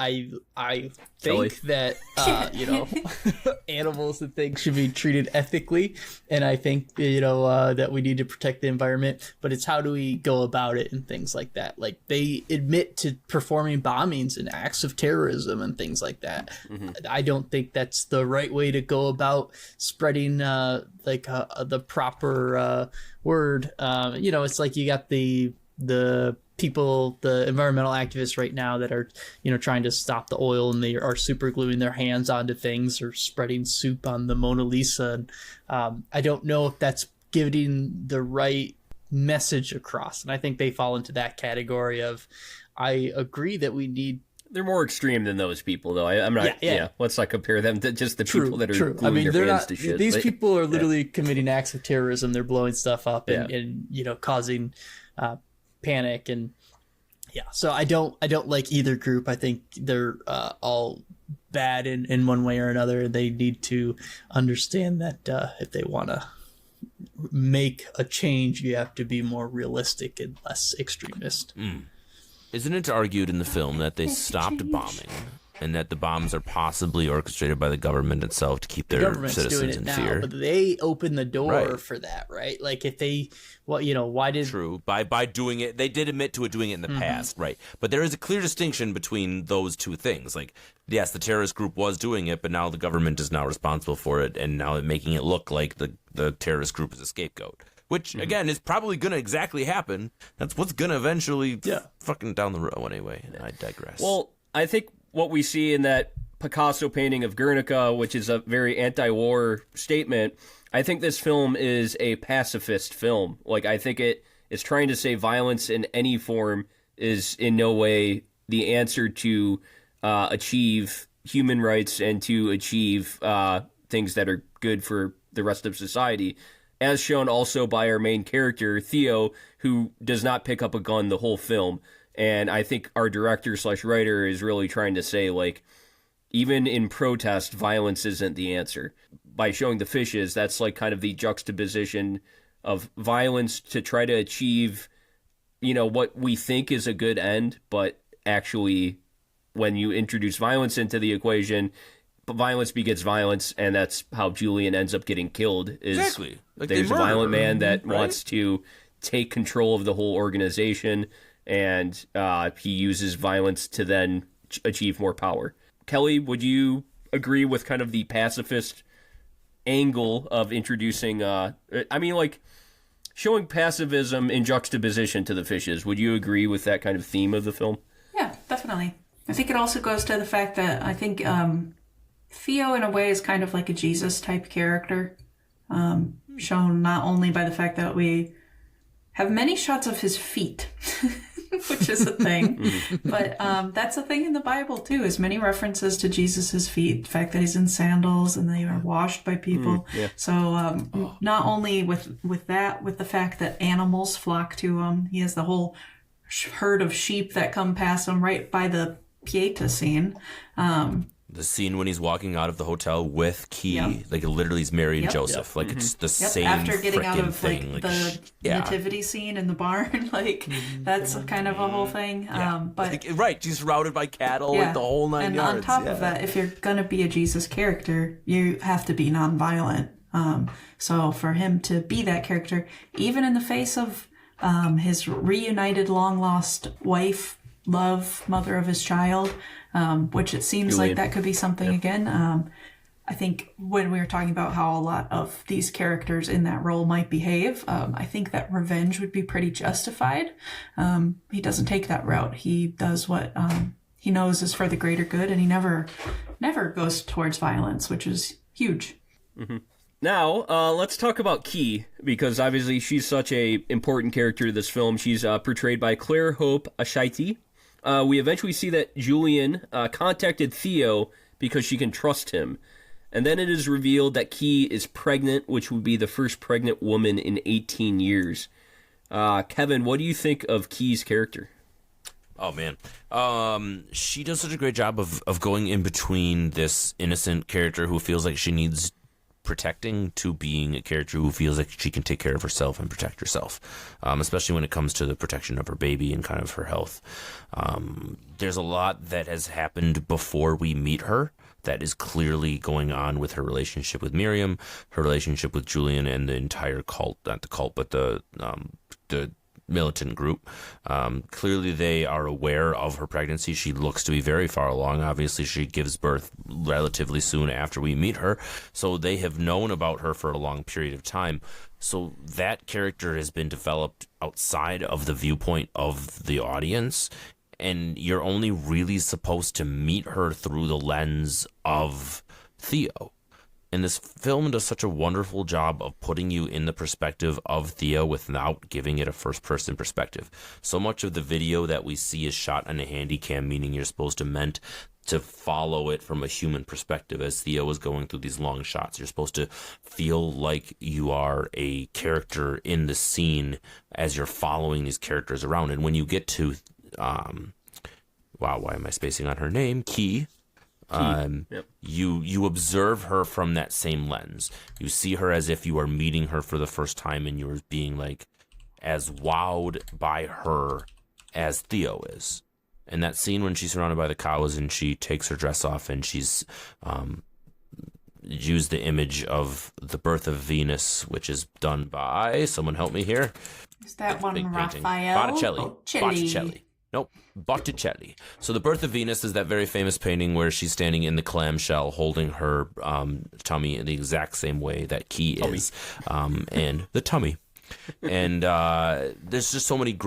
think that animals and things should be treated ethically, and I think that we need to protect the environment, but it's how do we go about it and things like that. Like, they admit to performing bombings and acts of terrorism and things like that. I don't think that's the right way to go about spreading the proper word. It's like you got the people, the environmental activists right now that are trying to stop the oil, and they are super gluing their hands onto things or spreading soup on the Mona Lisa. And I don't know if that's giving the right message across, and I think they fall into that category of, I agree that we need. They're more extreme than those people, though. I'm not. Yeah. Let's not compare them to just the people that are gluing their hands to shit. These people are literally committing acts of terrorism. They're blowing stuff up and causing panic, and so I don't like either group. I think they're all bad in one way or another. They need to understand that if they want to make a change, you have to be more realistic and less extremist. Isn't it argued in the film that they stopped bombing and that the bombs are possibly orchestrated by the government itself to keep their citizens in fear? But they opened the door for that, right? Like, if they, why did... True. By doing it, they did admit to doing it in the past, right? But there is a clear distinction between those two things. Like, yes, the terrorist group was doing it, but now the government is now responsible for it, and now making it look like the terrorist group is a scapegoat. Which, again, is probably going to exactly happen. That's what's going to eventually fucking down the road anyway. I digress. Well, I think what we see in that Picasso painting of Guernica, which is a very anti-war statement, I think this film is a pacifist film. Like, I think it is trying to say violence in any form is in no way the answer to achieve human rights and to achieve things that are good for the rest of society. As shown also by our main character, Theo, who does not pick up a gun the whole film. And I think our director/writer is really trying to say, like, even in protest, violence isn't the answer. By showing the Fishes, that's like kind of the juxtaposition of violence to try to achieve, what we think is a good end, but actually, when you introduce violence into the equation, violence begets violence, and that's how Julian ends up getting killed. Exactly. Like, there's a violent man that wants to take control of the whole organization, and he uses violence to then achieve more power. Kelly, would you agree with kind of the pacifist angle of introducing, showing pacifism in juxtaposition to the fishes. Would you agree with that kind of theme of the film? Yeah, definitely. I think it also goes to the fact that I think Theo, in a way, is kind of like a Jesus-type character, shown not only by the fact that we have many shots of his feet, which is a thing, but that's a thing in the Bible, too, is many references to Jesus's feet, the fact that he's in sandals and they are washed by people. So not only with the fact that animals flock to him, he has the whole herd of sheep that come past him right by the Pieta scene. The scene when he's walking out of the hotel with Key, like literally he's marrying Joseph. Like it's the same after getting out of thing. like the nativity scene in the barn, like that's kind of a whole thing. But right, she's surrounded by cattle, like the whole nine yards. And on top of that, if you're gonna be a Jesus character, you have to be nonviolent. So for him to be that character, even in the face of his reunited, long lost wife, mother of his child, which it seems Julian. like that could be something again. I think when we were talking about how a lot of these characters in that role might behave, I think that revenge would be pretty justified. He doesn't take that route. He does what he knows is for the greater good, and he never goes towards violence, which is huge. Now, let's talk about Key, because obviously she's such a important character to this film. She's portrayed by Claire Hope Ashaiti. We eventually see that Julian contacted Theo because she can trust him. And then it is revealed that Key is pregnant, which would be the first pregnant woman in 18 years. Kevin, what do you think of Key's character? Oh, man. She does such a great job of going in between this innocent character who feels like she needs protecting to being a character who feels like she can take care of herself and protect herself, especially when it comes to the protection of her baby and kind of her health. There's a lot that has happened before we meet her that is clearly going on with her relationship with Miriam, her relationship with Julian, and the entire cult, not the cult, but the militant group. Clearly they are aware of her pregnancy. She looks to be very far along. Obviously she gives birth relatively soon after we meet her, so they have known about her for a long period of time. So that character has been developed outside of the viewpoint of the audience, and you're only really supposed to meet her through the lens of Theo. And this film does such a wonderful job of putting you in the perspective of Theo without giving it a first-person perspective. So much of the video that we see is shot on a handy cam, meaning you're supposed to follow it from a human perspective as Theo is going through these long shots. You're supposed to feel like you are a character in the scene as you're following these characters around. And when you get to, why am I spacing on her name? Key. You observe her from that same lens. You see her as if you are meeting her for the first time, and you're being like as wowed by her as Theo is. And that scene when she's surrounded by the cows and she takes her dress off and she's used the image of the birth of Venus, which is done by, someone help me here. Is that one Big painting. Raphael? Botticelli. Nope, Botticelli. So the birth of Venus is that very famous painting where she's standing in the clamshell holding her tummy in the exact same way that Key is. And the tummy. And there's just so many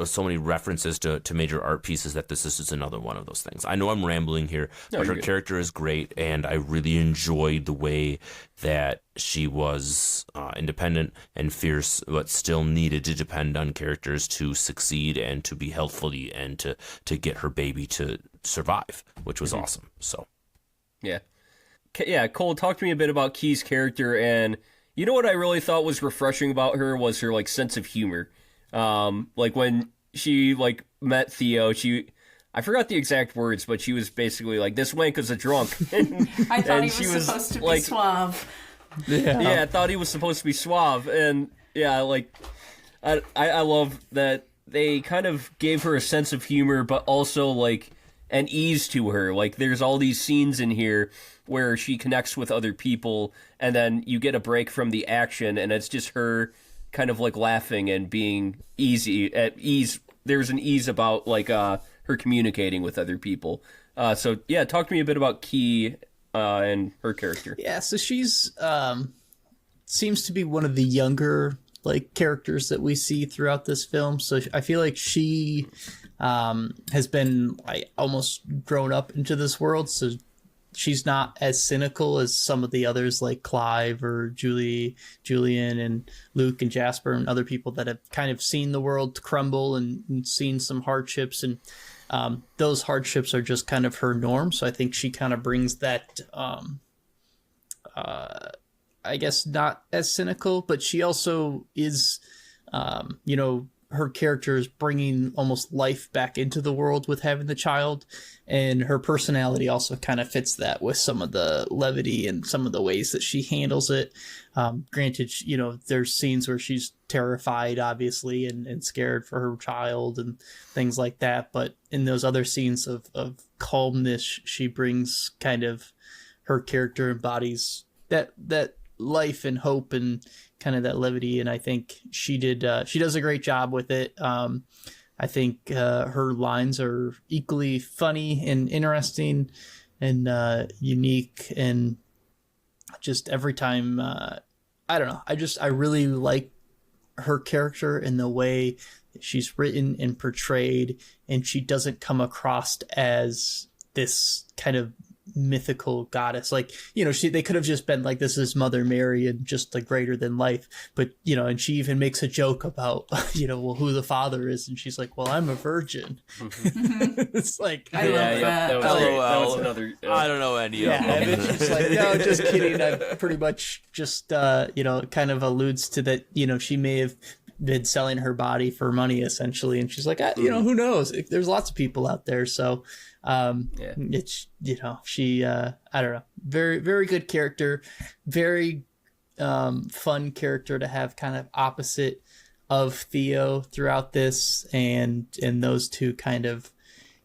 so many references to major art pieces that this is just another one of those things. I know I'm rambling here, but her character is great, and I really enjoyed the way that she was independent and fierce, but still needed to depend on characters to succeed and to be healthfully and to get her baby to survive, which was awesome. So, yeah, Cole, talk to me a bit about Key's character. And you know what I really thought was refreshing about her was her sense of humor. Like when she met Theo, I forgot the exact words, but she was basically like, "This wank is a drunk." I thought he was supposed to be suave. Yeah, I thought he was supposed to be suave, and I love that they kind of gave her a sense of humor, but also an ease to her. There's all these scenes in here where she connects with other people, and then you get a break from the action, and it's just her kind of laughing and being at ease. There's an ease about her communicating with other people. So yeah, talk to me a bit about Key and her character? Yeah, so she's seems to be one of the younger characters that we see throughout this film. So I feel like she has been almost grown up into this world. So she's not as cynical as some of the others like Clive or Julian and Luke and Jasper and other people that have kind of seen the world crumble and seen some hardships. And those hardships are just kind of her norm. So I think she kind of brings that, I guess not as cynical, but she also is, her character is bringing almost life back into the world with having the child, and her personality also kind of fits that with some of the levity and some of the ways that she handles it. Granted, there's scenes where she's terrified, obviously, and scared for her child and things like that. But in those other scenes of calmness, she brings kind of, her character embodies that life and hope and kind of that levity, and I think she does a great job with it. I think her lines are equally funny and interesting and unique, and just every time I don't know, I really like her character and the way she's written and portrayed, and she doesn't come across as this kind of mythical goddess. They could have just been like, this is Mother Mary and just greater than life, but and she even makes a joke about who the father is, and she's like, well, I'm a virgin. It's like, I love that. That was another I don't know any of them. And then she's like, no, just kidding. I pretty much just kind of alludes to that, she may have been selling her body for money essentially, and she's like, who knows, there's lots of people out there. So it's she I don't know, very, very good character, very fun character to have kind of opposite of Theo throughout this, and those two kind of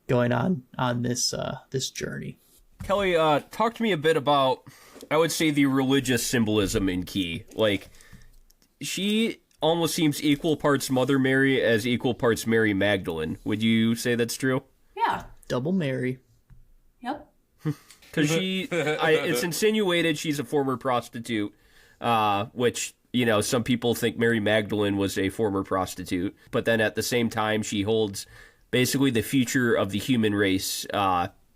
going on this journey. Kelly, talk to me a bit about, I would say, the religious symbolism in Key. She almost seems equal parts Mother Mary as equal parts Mary Magdalene. Would you say that's true? Yeah. Double Mary. Yep. Because it's insinuated she's a former prostitute, which, some people think Mary Magdalene was a former prostitute. But then at the same time, she holds basically the future of the human race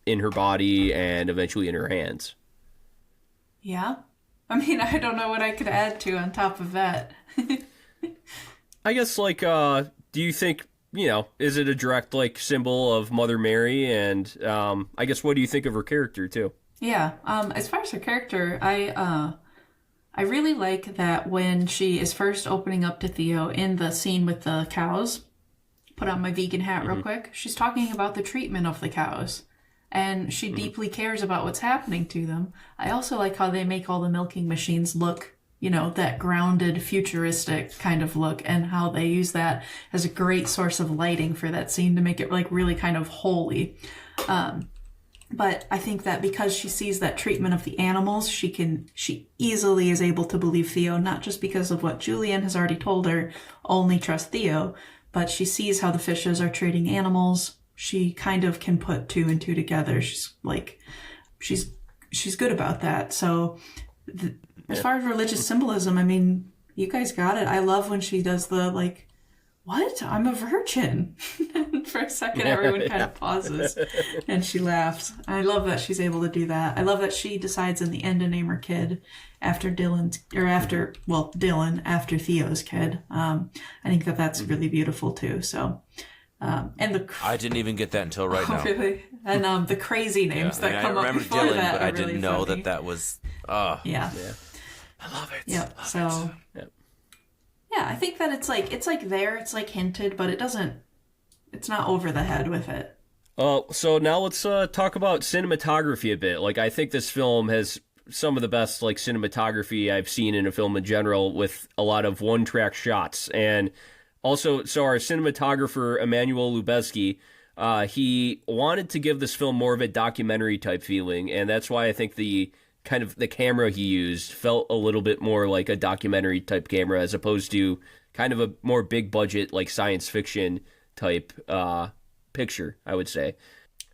in her body and eventually in her hands. Yeah. I mean, I don't know what I could add to on top of that. I guess, do you think, is it a direct, symbol of Mother Mary? And I guess, what do you think of her character, too? Yeah. As far as her character, I really like that when she is first opening up to Theo in the scene with the cows, put on my vegan hat real quick, she's talking about the treatment of the cows. And she deeply cares about what's happening to them. I also like how they make all the milking machines look, that grounded, futuristic kind of look, and how they use that as a great source of lighting for that scene to make it really kind of holy. But I think that because she sees that treatment of the animals, she easily is able to believe Theo, not just because of what Julian has already told her, only trust Theo, but she sees how the fishes are treating animals. She kind of can put two and two together. She's good about that. So as far as religious symbolism, I mean, you guys got it. I love when she does the what? I'm a virgin. For a second, everyone kind of pauses and she laughs. I love that she's able to do that. I love that she decides in the end to name her kid after Dylan, after Theo's kid. I think that's really beautiful too. So, I didn't even get that until right now. Really? And the crazy names that come up before Dylan, that but are I didn't really know funny. that was. Yeah. I love it. Yep. Love So. it. Yep. Yeah, I think that it's there, it's hinted, but it's not over the head with it. So now let's talk about cinematography a bit. I think this film has some of the best cinematography I've seen in a film in general, with a lot of one-track shots. And also, so our cinematographer, Emmanuel Lubezki, he wanted to give this film more of a documentary type feeling, and that's why I think the camera he used felt a little bit more like a documentary type camera, as opposed to kind of a more big budget science fiction type picture, I would say.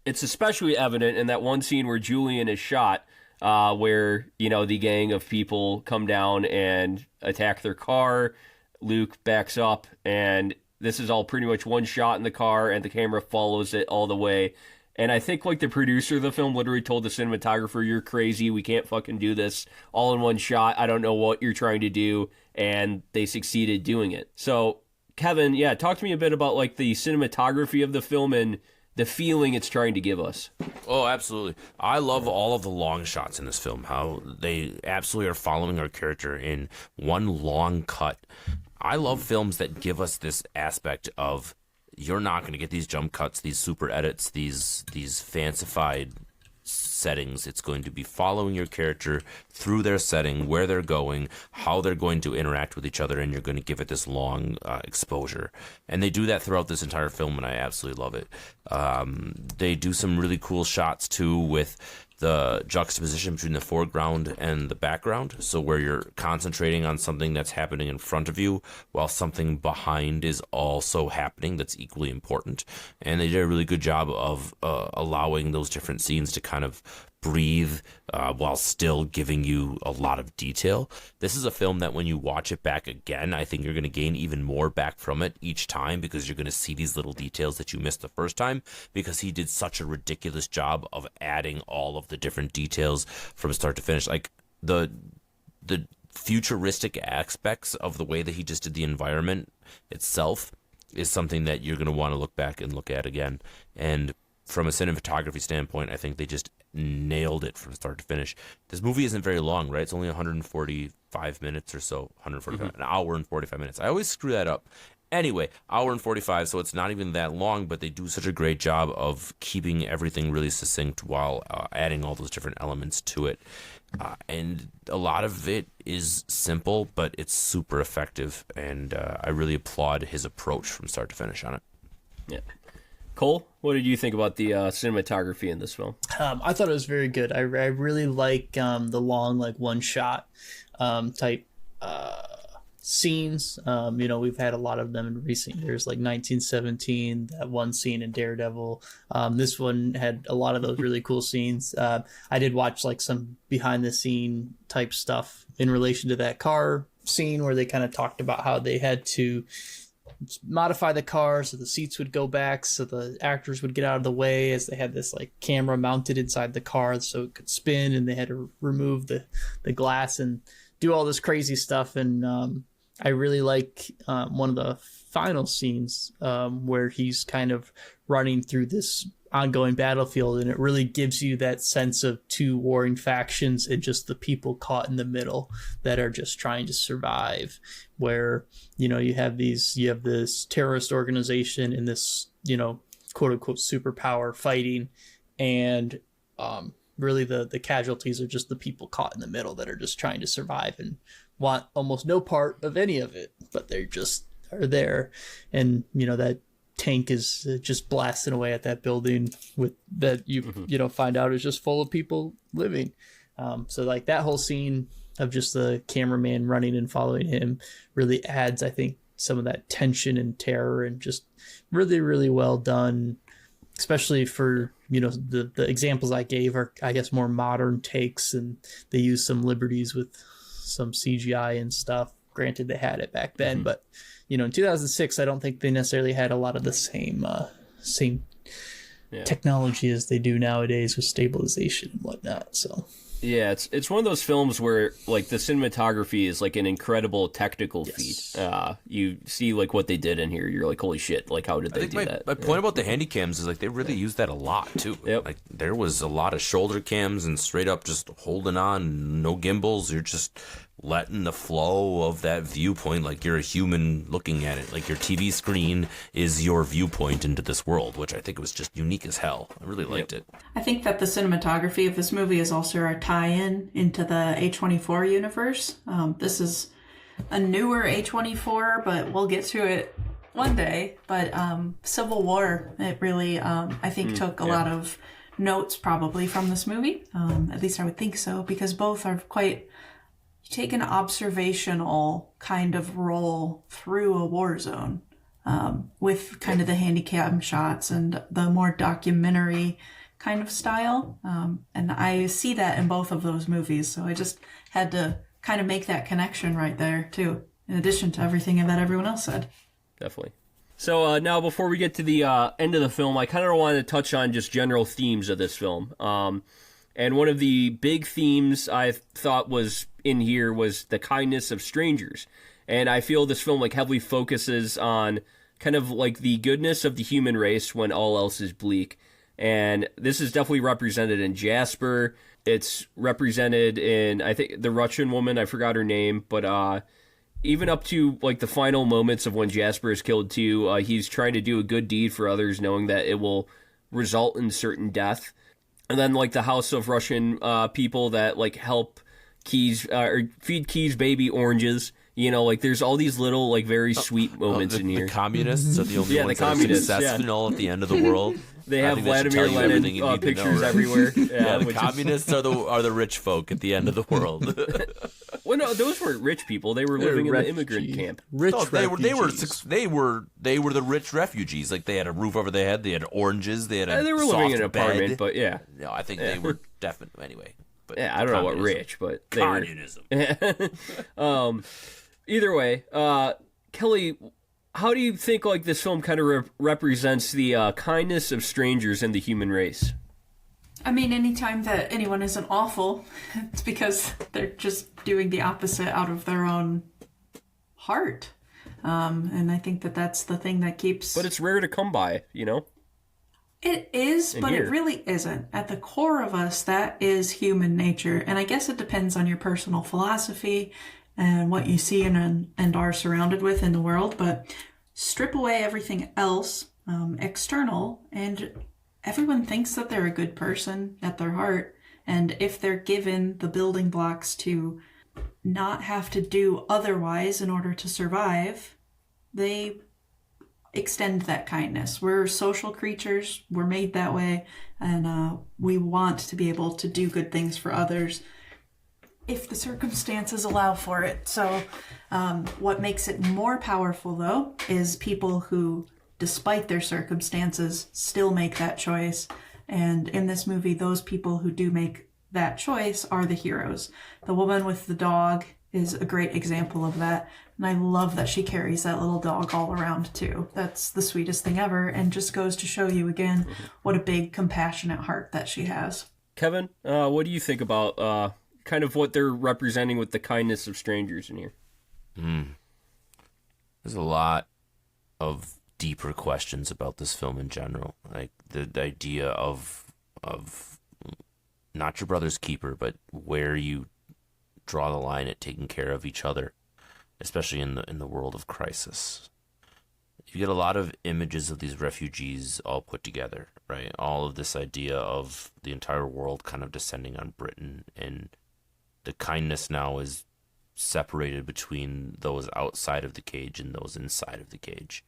It's especially evident in that one scene where Julian is shot. where, the gang of people come down and attack their car. Luke backs up, and this is all pretty much one shot in the car, and the camera follows it all the way. And I think, the producer of the film literally told the cinematographer, "You're crazy, we can't fucking do this all in one shot. I don't know what you're trying to do." And they succeeded doing it. So, Kevin, talk to me a bit about, the cinematography of the film and the feeling it's trying to give us. Oh, absolutely. I love all of the long shots in this film, how they absolutely are following our character in one long cut. I love films that give us this aspect of you're not going to get these jump cuts, these super edits, these fancified settings. It's going to be following your character through their setting, where they're going, how they're going to interact with each other, and you're going to give it this long exposure. And they do that throughout this entire film, and I absolutely love it. They do some really cool shots, too, with the juxtaposition between the foreground and the background. So where you're concentrating on something that's happening in front of you while something behind is also happening that's equally important. And they did a really good job of allowing those different scenes to kind of breathe while still giving you a lot of detail. This is a film that when you watch it back again, I think you're going to gain even more back from it each time, because you're going to see these little details that you missed the first time, because he did such a ridiculous job of adding all of the different details from start to finish. Like the futuristic aspects of the way that he just did the environment itself is something that you're going to want to look back and look at again. And from a cinematography standpoint, I think they just nailed it from start to finish. This movie isn't very long, right? It's only 145 minutes or so, an hour and 45 minutes. I always screw that up. Anyway, hour and 45, so it's not even that long, but they do such a great job of keeping everything really succinct while adding all those different elements to it. And a lot of it is simple, but it's super effective, and I really applaud his approach from start to finish on it. Yeah. Cole, what did you think about the cinematography in this film? I thought it was very good. I really like the long, one shot type scenes. We've had a lot of them in recent years, like 1917, that one scene in Daredevil. This one had a lot of those really cool scenes. I did watch some behind the scene type stuff in relation to that car scene where they kind of talked about how they had to modify the car so the seats would go back so the actors would get out of the way, as they had this camera mounted inside the car so it could spin, and they had to remove the glass and do all this crazy stuff. And I really like one of the final scenes where he's kind of running through this ongoing battlefield, and it really gives you that sense of two warring factions and just the people caught in the middle that are just trying to survive, where you have this terrorist organization and this quote unquote superpower fighting, and really the casualties are just the people caught in the middle that are just trying to survive and want almost no part of any of it, but they just are there. And that tank is just blasting away at that building with that you find out is just full of people living. So that whole scene of just the cameraman running and following him really adds, I think, some of that tension and terror, and just really, really well done, especially for, the examples I gave are, I guess, more modern takes, and they use some liberties with some CGI and stuff. Granted, they had it back then, but in 2006, I don't think they necessarily had a lot of the same technology as they do nowadays with stabilization and whatnot. So yeah, it's one of those films where the cinematography is an incredible technical feat. You see what they did in here, you're like, holy shit! How did they do that? My point about the handy cams is they really used that a lot too. Yep. There was a lot of shoulder cams and straight up just holding on, no gimbals. You're just letting the flow of that viewpoint, you're a human looking at it. Your TV screen is your viewpoint into this world, which I think was just unique as hell. I really liked it. I think that the cinematography of this movie is also a tie-in into the A24 universe. This is a newer A24, but we'll get to it one day. But Civil War, it really, I think, took a lot of notes probably from this movie. At least I would think so, because both are quite... take an observational kind of role through a war zone, with kind of the handycam shots and the more documentary kind of style. And I see that in both of those movies. So I just had to kind of make that connection right there, too, in addition to everything that everyone else said. Definitely. So now before we get to the end of the film, I kind of wanted to touch on just general themes of this film. And one of the big themes I thought was in here was the kindness of strangers. And I feel this film like heavily focuses on kind of like the goodness of the human race when all else is bleak. And this is definitely represented in Jasper. It's represented in, I think, the Russian woman, I forgot her name, but even up to like the final moments of when Jasper is killed too, he's trying to do a good deed for others, knowing that it will result in certain death. And then like the House of Russian people that like help Keyes or feed Keyes baby oranges. You know, like there's all these little like very sweet moments in here. The communists are the only ones that are successful at the end of the world. They have Vladimir Lenin pictures everywhere. Yeah, the communists are the rich folk at the end of the world. Well, no, those weren't rich people. They were living in the immigrant camp. They were the rich refugees. Like they had a roof over their head. They had oranges. They had they were living in an apartment, but yeah. No, I think they were definitely anyway. But yeah, I don't know what rich, but they communism. Either way, Kelly, how do you think like this film kind of represents the kindness of strangers in the human race? I mean, anytime that anyone isn't awful, it's because they're just doing the opposite out of their own heart. And I think that that's the thing that keeps... But it's rare to come by, you know? It is, but it really isn't. At the core of us, that is human nature. And I guess it depends on your personal philosophy and what you see and are surrounded with in the world. But strip away everything else, external, and everyone thinks that they're a good person at their heart. And if they're given the building blocks to not have to do otherwise in order to survive, they extend that kindness. We're social creatures. We're made that way. And we want to be able to do good things for others if the circumstances allow for it. So what makes it more powerful, though, is people who, despite their circumstances, still make that choice. And in this movie, those people who do make that choice are the heroes. The woman with the dog is a great example of that. And I love that she carries that little dog all around, too. That's the sweetest thing ever, and just goes to show you, again, what a big, compassionate heart that she has. Kevin, what do you think about kind of what they're representing with the kindness of strangers in here? There's a lot of deeper questions about this film in general. Like the idea of not your brother's keeper, but where you draw the line at taking care of each other, especially in the world of crisis. You get a lot of images of these refugees all put together, right? All of this idea of the entire world kind of descending on Britain, and the kindness now is separated between those outside of the cage and those inside of the cage.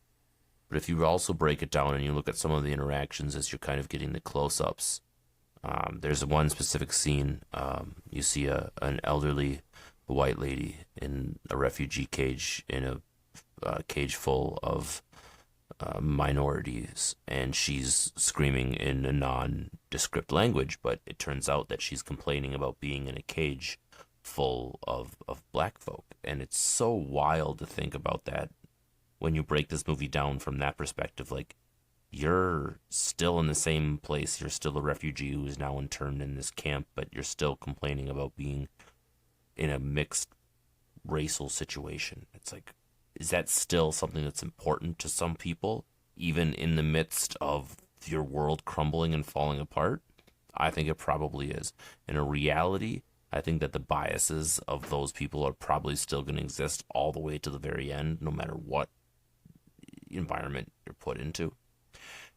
But if you also break it down and you look at some of the interactions as you're kind of getting the close-ups, there's one specific scene. You see an elderly white lady in a refugee cage in a cage full of minorities, and she's screaming in a nondescript language, but it turns out that she's complaining about being in a cage full of black folk. And it's so wild to think about that when you break this movie down from that perspective. Like, you're still in the same place. You're still a refugee who is now interned in this camp, but you're still complaining about being in a mixed racial situation. It's like, is that still something that's important to some people, even in the midst of your world crumbling and falling apart? I think it probably is. In a reality, I think that the biases of those people are probably still going to exist all the way to the very end, no matter what environment you're put into.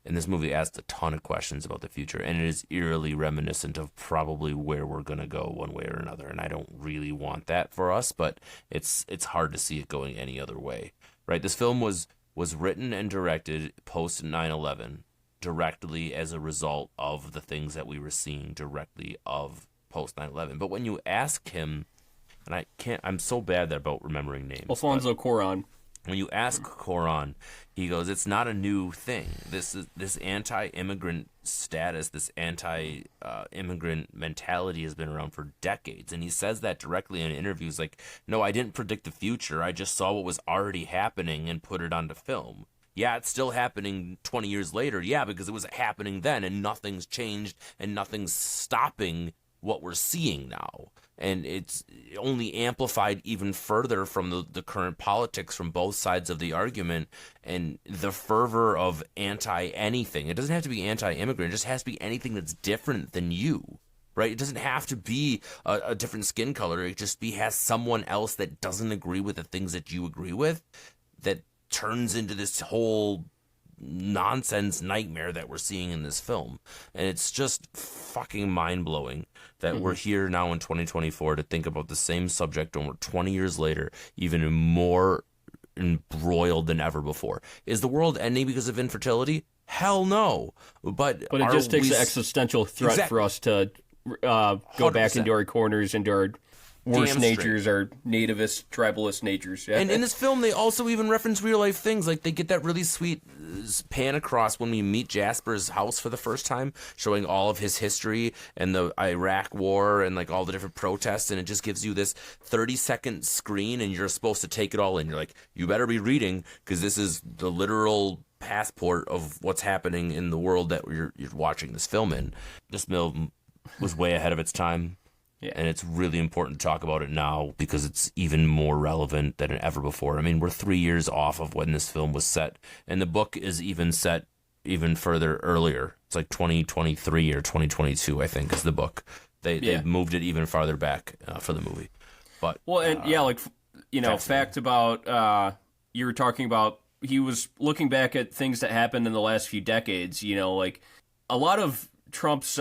And this movie asks a ton of questions about the future, and it is eerily reminiscent of probably where we're going to go one way or another. And I don't really want that for us, but it's hard to see it going any other way, right? This film was written and directed post 9/11, directly as a result of the things that we were seeing directly of post 9/11. But when you ask him, and I'm so bad about remembering names. Alfonso Cuarón. when you ask Koran, he goes, it's not a new thing. This anti-immigrant status, this anti-immigrant mentality has been around for decades. And he says that directly in interviews, like, no, I didn't predict the future. I just saw what was already happening and put it onto film. Yeah, it's still happening 20 years later. Yeah, because it was happening then, and nothing's changed, and nothing's stopping what we're seeing now. And it's only amplified even further from the current politics from both sides of the argument and the fervor of anti-anything. It doesn't have to be anti-immigrant. It just has to be anything that's different than you, right? It doesn't have to be a different skin color. It just has someone else that doesn't agree with the things that you agree with that turns into this whole nonsense nightmare that we're seeing in this film. And it's just fucking mind-blowing that we're here now in 2024 to think about the same subject over 20 years later, even more embroiled than ever before. Is the world ending because of infertility? Hell no. But it just takes an existential threat for us to go back into our corners, into our worst natures, our nativist, tribalist natures. Yeah. And in this film, they also even reference real life things. Like they get that really sweet pan across when we meet Jasper's house for the first time, showing all of his history and the Iraq War and like all the different protests. And it just gives you this 30-second screen, and you're supposed to take it all in. You're like, you better be reading because this is the literal passport of what's happening in the world that you're watching this film in. This film was way ahead of its time. Yeah. And it's really important to talk about it now because it's even more relevant than ever before. I mean, we're 3 years off of when this film was set, and the book is even set even further earlier. It's like 2023 or 2022, I think, is the book. They moved it even farther back for the movie. But fact about you were talking about, he was looking back at things that happened in the last few decades. You know, like a lot of Trump's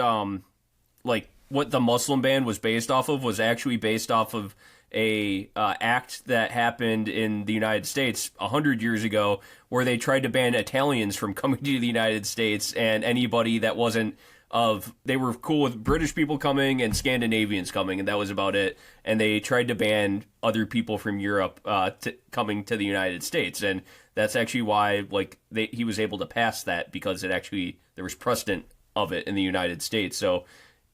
what the Muslim ban was based off of was actually based off of a act that happened in the United States 100 years ago, where they tried to ban Italians from coming to the United States, and anybody that wasn't they were cool with British people coming and Scandinavians coming, and that was about it. And they tried to ban other people from Europe coming to the United States, and that's actually why he was able to pass that, because there was precedent of it in the United States. So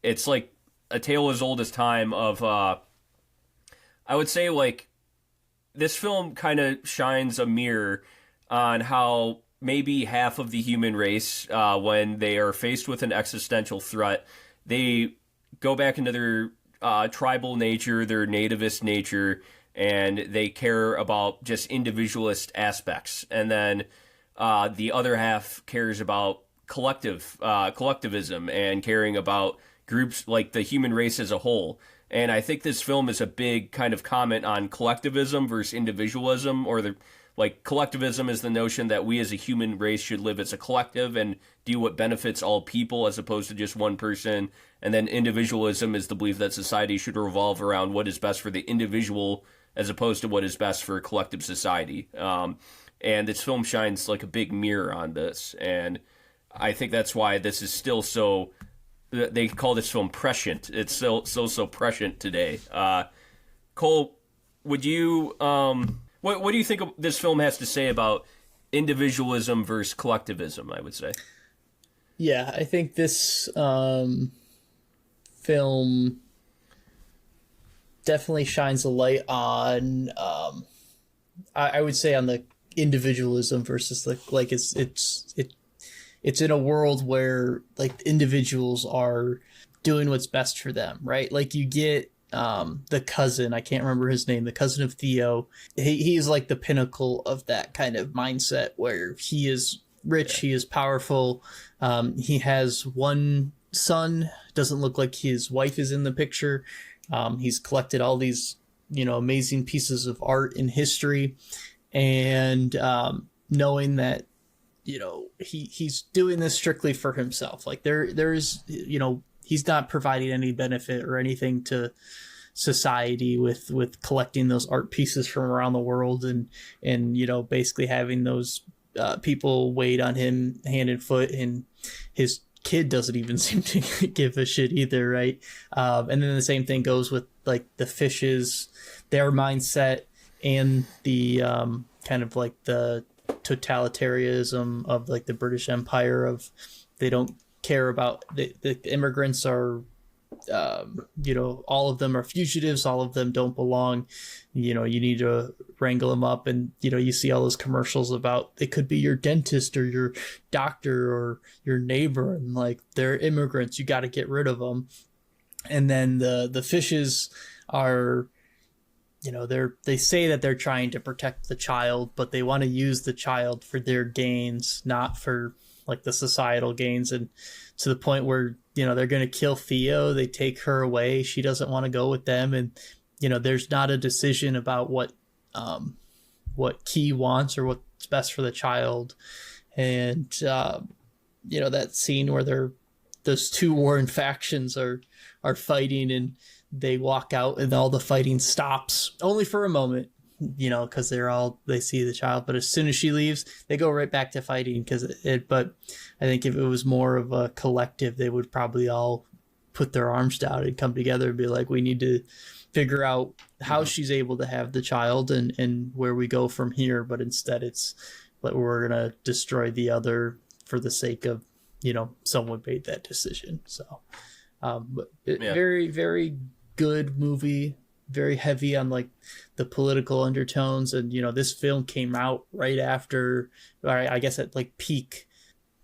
it's like a tale as old as time of, I would say, like, this film kind of shines a mirror on how maybe half of the human race, when they are faced with an existential threat, they go back into their tribal nature, their nativist nature, and they care about just individualist aspects. And then the other half cares about collectivism and caring about groups, like the human race as a whole. And I think this film is a big kind of comment on collectivism versus individualism, or collectivism is the notion that we as a human race should live as a collective and do what benefits all people as opposed to just one person. And then individualism is the belief that society should revolve around what is best for the individual as opposed to what is best for a collective society. And this film shines like a big mirror on this. And I think that's why this is still so... They call this film prescient. It's so prescient today. Cole, would you... What do you think this film has to say about individualism versus collectivism, I would say? Yeah, I think this film definitely shines a light on, I would say, on the individualism versus it's in a world where like individuals are doing what's best for them, right? Like you get the cousin, I can't remember his name, the cousin of Theo. He's like the pinnacle of that kind of mindset where he is rich, he is powerful. He has one son, doesn't look like his wife is in the picture. He's collected all these, amazing pieces of art and history, and knowing that, he's doing this strictly for himself. Like there's, he's not providing any benefit or anything to society with collecting those art pieces from around the world and basically having those people wait on him hand and foot, and his kid doesn't even seem to give a shit either, right? And then the same thing goes with like the fishes, their mindset, and the kind kind of like the totalitarianism of like the British Empire of they don't care about the immigrants are all of them are fugitives, all of them don't belong, you need to wrangle them up. And you see all those commercials about it could be your dentist or your doctor or your neighbor, and like they're immigrants, you got to get rid of them. And then the fishes are they say that they're trying to protect the child, but they want to use the child for their gains, not for like the societal gains. And to the point where they're going to kill Theo. They take her away. She doesn't want to go with them. And, there's not a decision about what Key wants or what's best for the child. And, that scene where those two warring factions are fighting, and they walk out and all the fighting stops only for a moment, because they see the child. But as soon as she leaves, they go right back to fighting but I think if it was more of a collective, they would probably all put their arms down and come together and be like, we need to figure out how she's able to have the child and where we go from here. But instead it's like, we're going to destroy the other for the sake of, someone made that decision. So, very, very good movie. Very heavy on like the political undertones. And, this film came out right after, or I guess at like peak.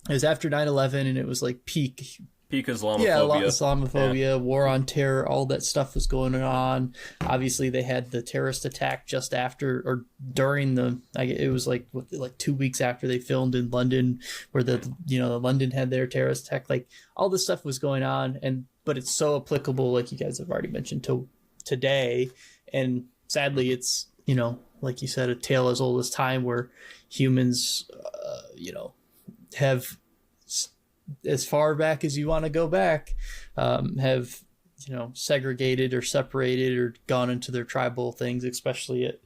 It was after 9/11, and it was like peak Islamophobia. Yeah, Islamophobia, war on terror, all that stuff was going on. Obviously, they had the terrorist attack just after or during it was like 2 weeks after they filmed in London, where London had their terrorist attack. Like all this stuff was going on, but it's so applicable, like you guys have already mentioned, to today. And sadly, it's like you said, a tale as old as time, where humans have, as far back as you want to go back, have segregated or separated or gone into their tribal things, especially at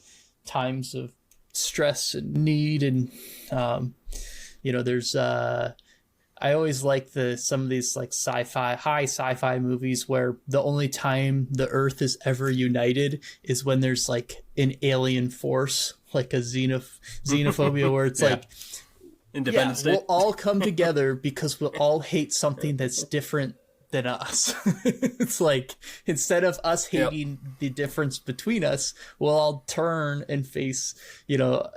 times of stress and need. And there's I always like some of these like high sci-fi movies where the only time the Earth is ever united is when there's like an alien force, like a xenophobia, where it's like Independence Day. We'll all come together because we'll all hate something that's different than us. It's like, instead of us hating the difference between us, we'll all turn and face,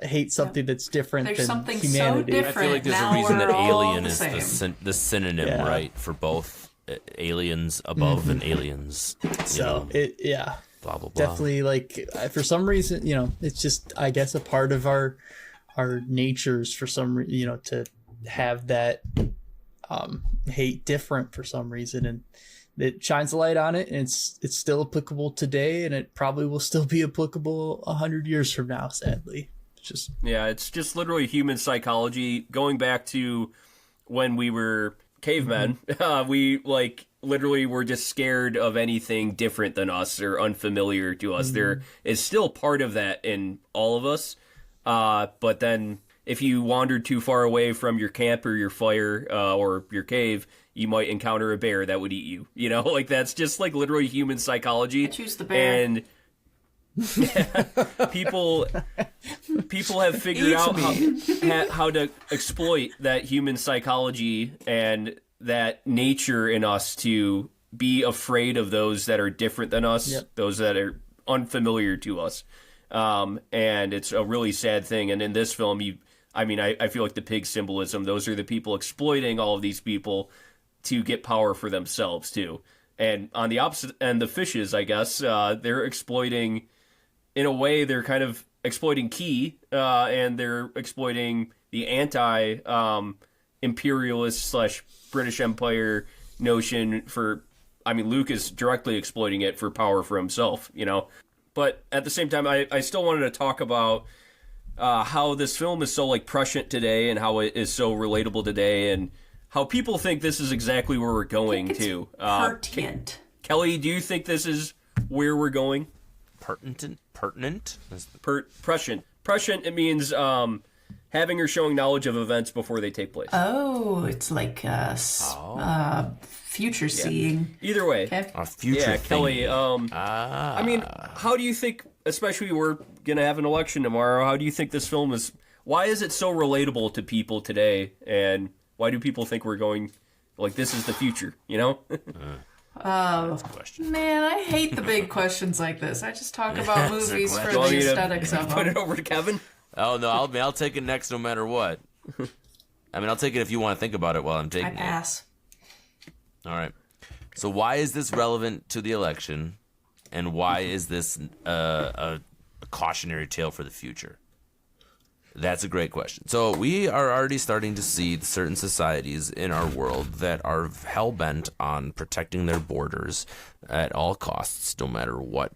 hate something that's different There's than something humanity. so I different. feel like there's Now a reason that we're all alien the is same. the synonym, Yeah. right, for both aliens above and aliens. So Blah, blah, blah. definitely, like, for some reason, it's just, I guess, a part of our natures for some reason, to have that hate different for some reason. And it shines a light on it, and it's still applicable today, and it probably will still be applicable 100 years from now, sadly. It's just literally human psychology. Going back to when we were cavemen, we literally were just scared of anything different than us or unfamiliar to us. There is still part of that in all of us. But then if you wandered too far away from your camp or your fire or your cave, you might encounter a bear that would eat you. That's just like literally human psychology. I choose the bear. And people have figured out how to exploit that human psychology and that nature in us to be afraid of those that are different than us, those that are unfamiliar to us. And it's a really sad thing. And in this film, I feel like the pig symbolism, those are the people exploiting all of these people to get power for themselves too. And on the opposite end, the fishes, I guess, they're exploiting, in a way, they're kind of exploiting Key, and they're exploiting the anti-imperialist / British Empire notion for, Luke is directly exploiting it for power for himself, But at the same time, I still wanted to talk about how this film is so prescient today, and how it is so relatable today, and how people think this is exactly where we're going to. Pertinent. Kelly, do you think this is where we're going? Pertinent? Prescient. Prescient, it means having or showing knowledge of events before they take place. Oh, it's like future seeing. Either way. Okay. A future thing. Kelly, how do you think especially we're going to have an election tomorrow, how do you think this film is, why is it so relatable to people today? And why do people think we're going, like, this is the future, you know? That's a question. Man, I hate the big questions like this. I just talk about movies for the aesthetics of Put them. it over to Kevin? Oh, no, I'll take it next no matter what. I mean, I'll take it if you want to think about it while I'm taking I it. pass. All right. So why is this relevant to the election, and why is this a cautionary tale for the future? That's a great question. So we are already starting to see certain societies in our world that are hell-bent on protecting their borders at all costs, no matter what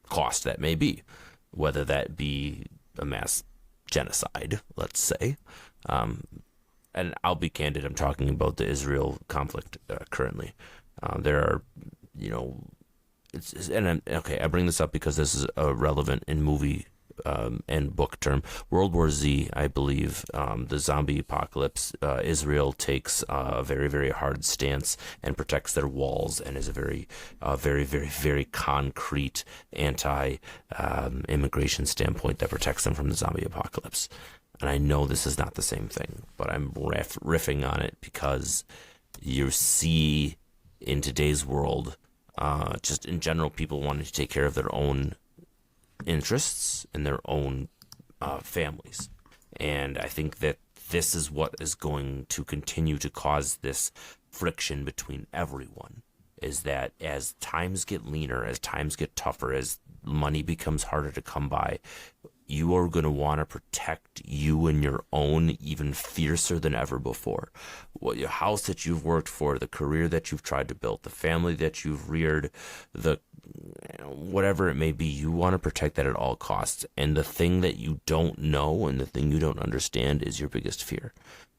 cost that may be, whether that be a mass genocide, let's say. And I'll be candid, I'm talking about the Israel conflict currently. There are, I bring this up because this is relevant in movie and book term. World War Z, I believe, the zombie apocalypse, Israel takes a very, very hard stance and protects their walls and is a very, very, very concrete anti-immigration standpoint that protects them from the zombie apocalypse. And I know this is not the same thing, but I'm riffing on it because you see in today's world, just in general, people wanting to take care of their own interests and their own families. And I think that this is what is going to continue to cause this friction between everyone, is that as times get leaner, as times get tougher, as money becomes harder to come by, you are going to want to protect you and your own even fiercer than ever before. What your house that you've worked for, the career that you've tried to build, the family that you've reared, the whatever it may be, you want to protect that at all costs. And the thing that you don't know and the thing you don't understand is your biggest fear.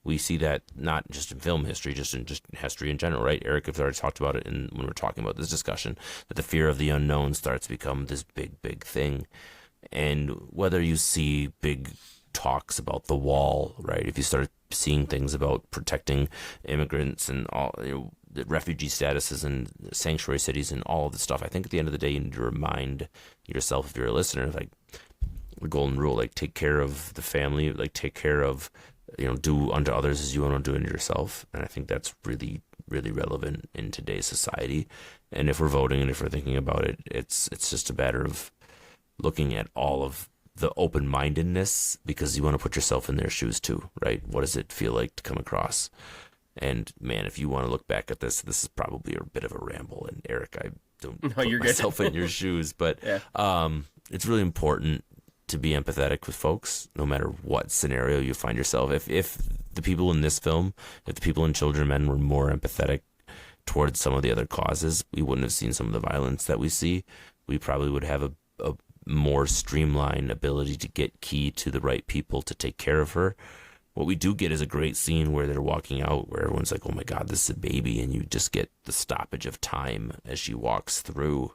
We see that not just in film history, just in history in general, right? Eric has already talked about it when we were talking about this discussion, that the fear of the unknown starts to become this big, big thing. And whether you see big talks about the wall, right? If you start seeing things about protecting immigrants and all, the refugee statuses and sanctuary cities and all of this stuff, I think at the end of the day, you need to remind yourself, if you're a listener, like the golden rule, like take care of the family, like take care of, do unto others as you want to do unto yourself. And I think that's really, really relevant in today's society. And if we're voting and if we're thinking about it, it's just a matter of looking at all of the open-mindedness, because you want to put yourself in their shoes too, right? What does it feel like to come across? And man, if you want to look back at this is probably a bit of a ramble. And Eric, I don't put myself in your shoes, but yeah. It's really important to be empathetic with folks, no matter what scenario you find yourself. If the people in this film, if the people in Children of Men were more empathetic towards some of the other causes, we wouldn't have seen some of the violence that we see. We probably would have a more streamlined ability to get Key to the right people to take care of her. What we do get is a great scene where they're walking out, where everyone's like, oh my God, this is a baby. And you just get the stoppage of time as she walks through.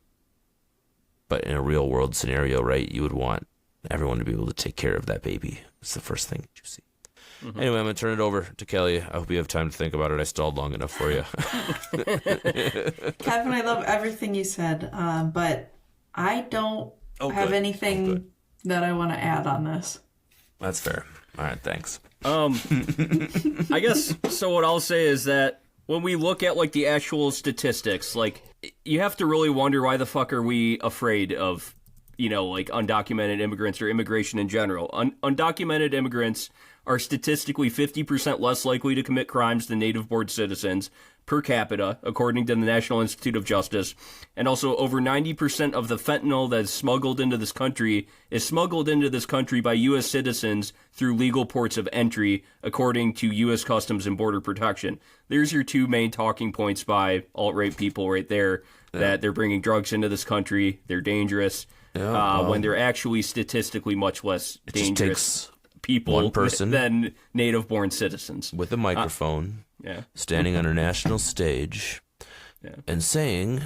But in a real world scenario, right, you would want everyone to be able to take care of that baby. It's the first thing that you see. Mm-hmm. Anyway, I'm going to turn it over to Kelly. I hope you have time to think about it. I stalled long enough for you. Kevin, I love everything you said, but I don't have anything that I want to add on this. That's fair. All right, thanks. I guess, so what I'll say is that when we look at, like, the actual statistics, like, you have to really wonder why the fuck are we afraid of, like, undocumented immigrants or immigration in general. Undocumented immigrants are statistically 50% less likely to commit crimes than native-born citizens per capita, according to the National Institute of Justice. And also, over 90% of the fentanyl that is smuggled into this country is smuggled into this country by U.S. citizens through legal ports of entry, according to U.S. Customs and Border Protection. There's your two main talking points by alt-right people right there, that they're bringing drugs into this country, they're dangerous, when they're actually statistically much less dangerous people one person than native-born citizens. With a microphone, standing on a national stage, and saying,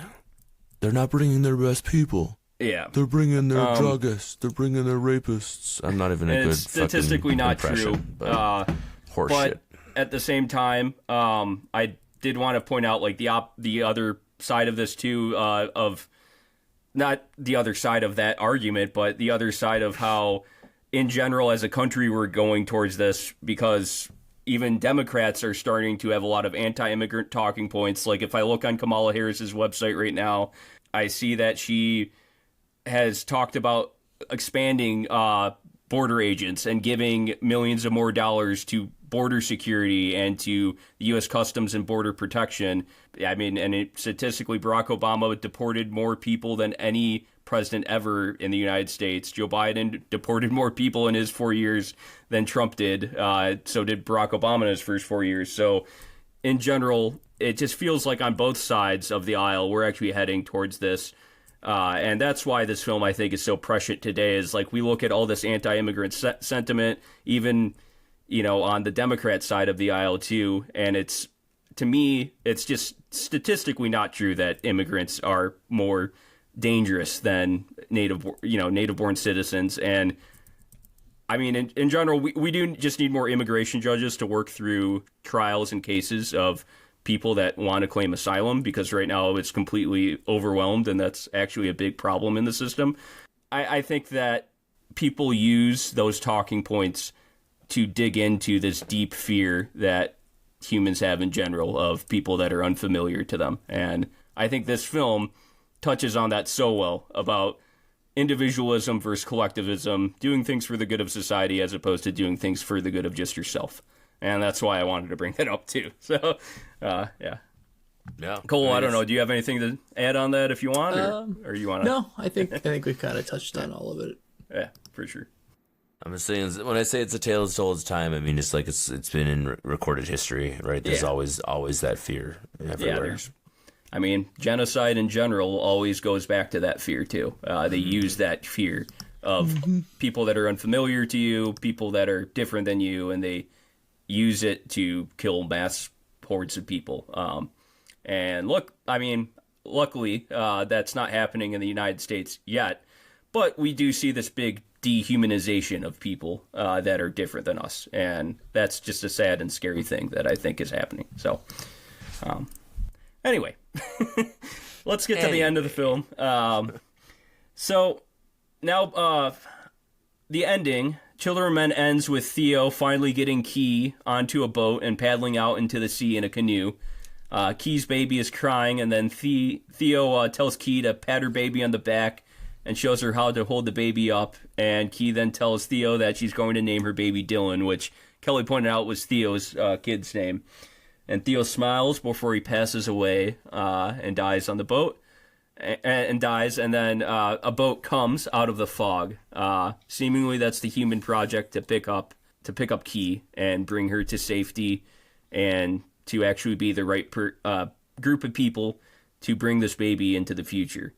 they're not bringing their best people. Yeah. They're bringing their druggists. They're bringing their rapists. I'm not even a good statistically not true. But horseshit. But at the same time, I did want to point out, like, the other side of this, too, of not the other side of that argument, but the other side of how, in general, as a country, we're going towards this, because even Democrats are starting to have a lot of anti-immigrant talking points. Like, if I look on Kamala Harris's website right now, I see that she has talked about expanding border agents and giving millions of more dollars to border security and to the U.S. Customs and Border Protection. I mean, and statistically, Barack Obama deported more people than any president ever in the United States. Joe Biden deported more people in his 4 years than Trump did. So did Barack Obama in his first 4 years. So in general, it just feels like on both sides of the aisle, we're actually heading towards this. And that's why this film, I think, is so prescient today, is like we look at all this anti-immigrant sentiment, even, you know, on the Democrat side of the aisle too. And it's, to me, it's just statistically not true that immigrants are more dangerous than native-born citizens. And I mean, in general, we do just need more immigration judges to work through trials and cases of people that want to claim asylum, because right now it's completely overwhelmed, and that's actually a big problem in the system. I think that people use those talking points to dig into this deep fear that humans have in general of people that are unfamiliar to them. And I think this film touches on that so well, about individualism versus collectivism, doing things for the good of society as opposed to doing things for the good of just yourself. And that's why I wanted to bring that up too. So, yeah. Yeah. Cole, I don't know. Do you have anything to add on that if you want, or you want to? No, I think we've kind of touched on all of it. Yeah, for sure. I'm just saying, when I say it's a tale as told as time, I mean, it's like it's been in recorded history, right? There's always that fear everywhere. I mean, genocide in general always goes back to that fear too. They use that fear of people that are unfamiliar to you, people that are different than you, and they use it to kill mass hordes of people. And look, I mean, luckily, that's not happening in the United States yet, but we do see this big dehumanization of people that are different than us, and that's just a sad and scary thing that I think is happening. So, anyway, let's get to the end of the film. So now, the ending, Children of Men, ends with Theo finally getting Key onto a boat and paddling out into the sea in a canoe. Key's baby is crying, and then Theo tells Key to pat her baby on the back and shows her how to hold the baby up. And Key then tells Theo that she's going to name her baby Dylan, which Kelly pointed out was Theo's kid's name. And Theo smiles before he passes away and dies on the boat. And dies, and then a boat comes out of the fog. Seemingly, that's the human project to pick up Key and bring her to safety, and to actually be the right group of people to bring this baby into the future.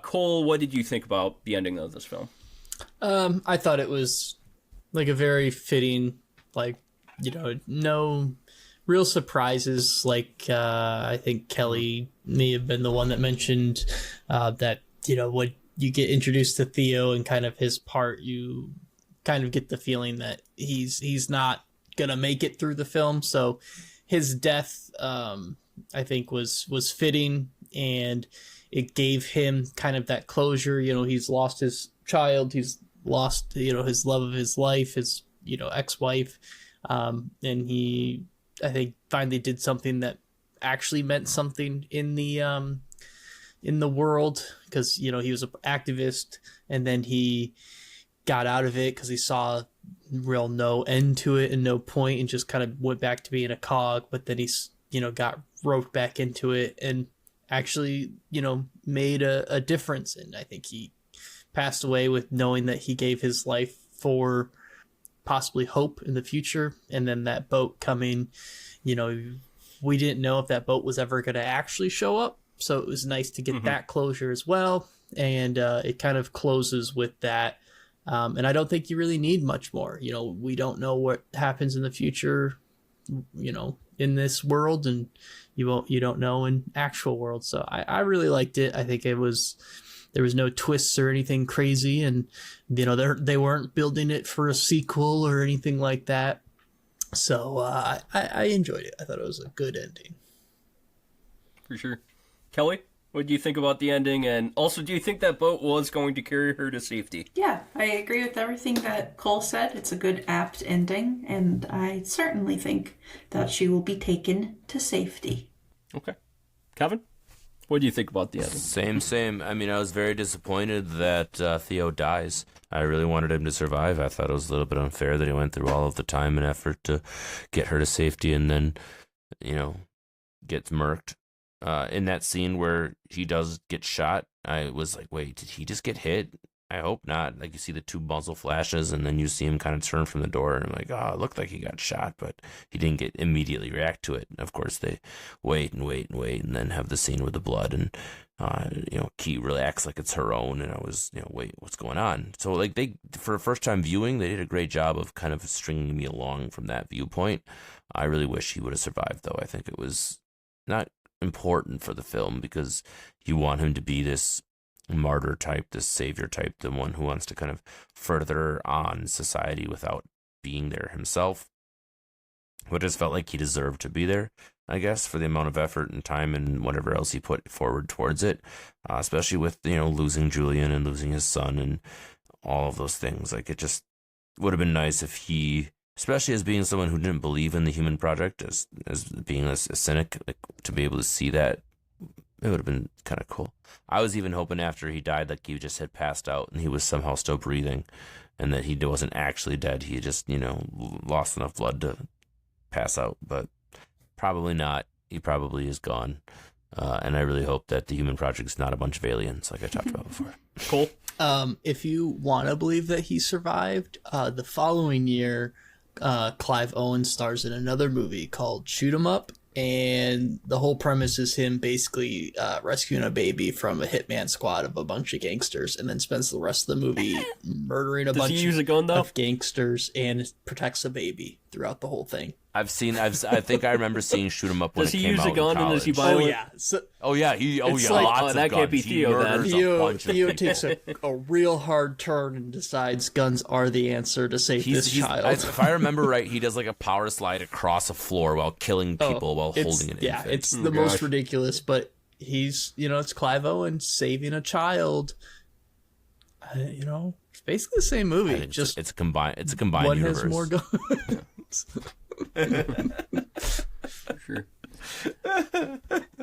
Cole, what did you think about the ending of this film? I thought it was like a very fitting, like, you know, no real surprises. Like, I think Kelly may have been the one that mentioned that, you know, when you get introduced to Theo and kind of his part, you kind of get the feeling that he's not gonna make it through the film. So his death, I think, was fitting, and it gave him kind of that closure. You know, he's lost his child, he's lost, you know, his love of his life, his, you know, ex-wife, and he, I think, finally did something that actually meant something in the world, because, you know, he was an activist, and then he got out of it because he saw real no end to it and no point, and just kind of went back to being a cog. But then he's, you know, got roped back into it and actually, you know, made a difference. And I think he passed away with knowing that he gave his life for possibly hope in the future. And then that boat coming, you know, we didn't know if that boat was ever going to actually show up, so it was nice to get that closure as well. And it kind of closes with that. And I don't think you really need much more. You know, we don't know what happens in the future, you know, in this world, and you don't know in actual world. So I really liked it. I think there was no twists or anything crazy, and, you know, they weren't building it for a sequel or anything like that. So I enjoyed it. I thought it was a good ending. For sure. Kelly? What do you think about the ending? And also, do you think that boat was going to carry her to safety? Yeah, I agree with everything that Cole said. It's a good, apt ending, and I certainly think that she will be taken to safety. Okay. Kevin? What do you think about the ending? Same. I mean, I was very disappointed that Theo dies. I really wanted him to survive. I thought it was a little bit unfair that he went through all of the time and effort to get her to safety and then, gets murked. In that scene where he does get shot, I was like, wait, did he just get hit? I hope not. Like, you see the two muzzle flashes, and then you see him kind of turn from the door, and I'm like, oh, it looked like he got shot, but he didn't immediately react to it. And of course, they wait, and then have the scene with the blood, and Key really acts like it's her own, and I was, wait, what's going on? So, like, for a first-time viewing, they did a great job of kind of stringing me along from that viewpoint. I really wish he would have survived, though. I think it was not important for the film because you want him to be this martyr type, this savior type, the one who wants to kind of further on society without being there himself. But just felt like he deserved to be there, I guess, for the amount of effort and time and whatever else he put forward towards it, especially with, losing Julian and losing his son and all of those things. Like, it just would have been nice if he, especially as being someone who didn't believe in the human project, as being a cynic, like, to be able to see that, it would have been kind of cool. I was even hoping after he died, like, he just had passed out and he was somehow still breathing and that he wasn't actually dead. He just, lost enough blood to pass out, but probably not. He probably is gone. And I really hope that the human project is not a bunch of aliens like I talked about before. Cool. If you want to believe that he survived, the following year, Clive Owen stars in another movie called Shoot 'Em Up, and the whole premise is him basically rescuing a baby from a hitman squad of a bunch of gangsters, and then spends the rest of the movie murdering a bunch use a gun, though? of gangsters and protects a baby throughout the whole thing. I think I remember seeing Shoot 'Em Up when does it he came use out a gun in and does he college. buy Oh one? yeah, so Lots like- of that guns. can't be He Theo, then. murders a bunch of Theo takes a real hard turn and decides guns are the answer to save this child. If I remember right, he does like a power slide across a floor while killing people while holding an infant. Yeah, it's the most ridiculous, but he's, it's Clive Owen saving a child. It's basically the same movie. It's a combined one universe. has more guns. Sure.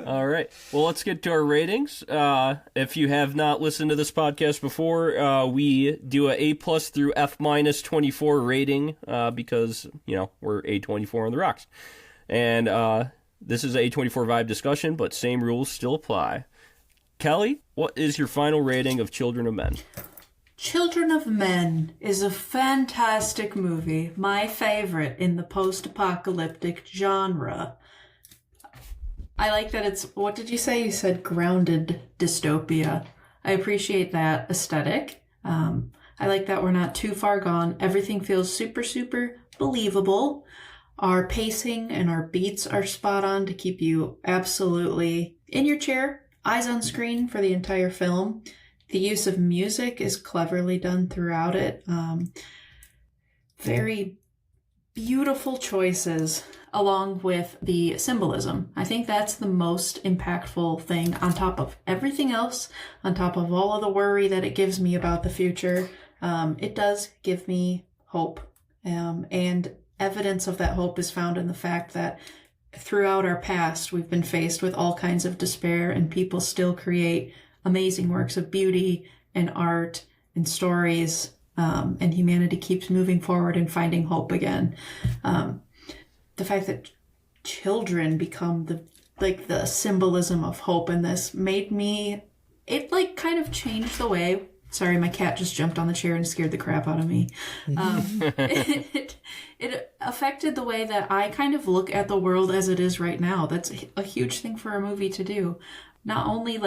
All right. Well, let's get to our ratings. If you have not listened to this podcast before, we do a A+ through F- 24 rating because, we're A24 on the rocks. And this is a A24 vibe discussion, but same rules still apply. Kelly, what is your final rating of Children of Men? Children of Men is a fantastic movie, my favorite in the post-apocalyptic genre. I like that it's, what did you say? You said grounded dystopia. I appreciate that aesthetic. I like that we're not too far gone. Everything feels super, super believable. Our pacing and our beats are spot on to keep you absolutely in your chair, eyes on screen for the entire film. The use of music is cleverly done throughout it. Very beautiful choices along with the symbolism. I think that's the most impactful thing on top of everything else, on top of all of the worry that it gives me about the future. It does give me hope. And evidence of that hope is found in the fact that throughout our past, we've been faced with all kinds of despair and people still create amazing works of beauty and art and stories, and humanity keeps moving forward and finding hope again. The fact that children become the symbolism of hope in this made me, it kind of changed the way, sorry, my cat just jumped on the chair and scared the crap out of me. It affected the way that I kind of look at the world as it is right now. That's a huge thing for a movie to do. Not only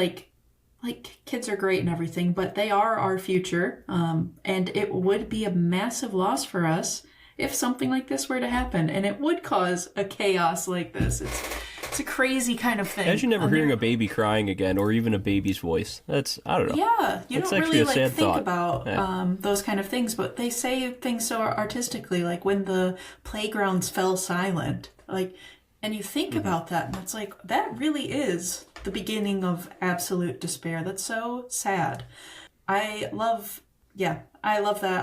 kids are great and everything, but they are our future. And it would be a massive loss for us if something like this were to happen. And it would cause a chaos like this. It's a crazy kind of thing. Imagine never hearing a baby crying again, or even a baby's voice. That's, I don't know. Yeah, you That's don't actually really a sad think thought. about those kind of things, but they say things so artistically, like when the playgrounds fell silent. And you think about that, and it's like, that really is the beginning of absolute despair. That's so sad. I love that. I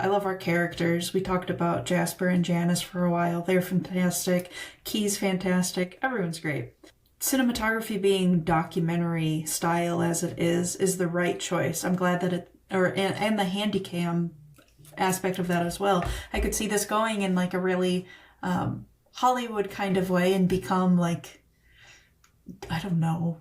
love our characters. We talked about Jasper and Janice for a while. They're fantastic. Key's fantastic. Everyone's great. Cinematography being documentary style as it is the right choice. I'm glad that and the handycam aspect of that as well. I could see this going in like a really Hollywood kind of way and become like, I don't know,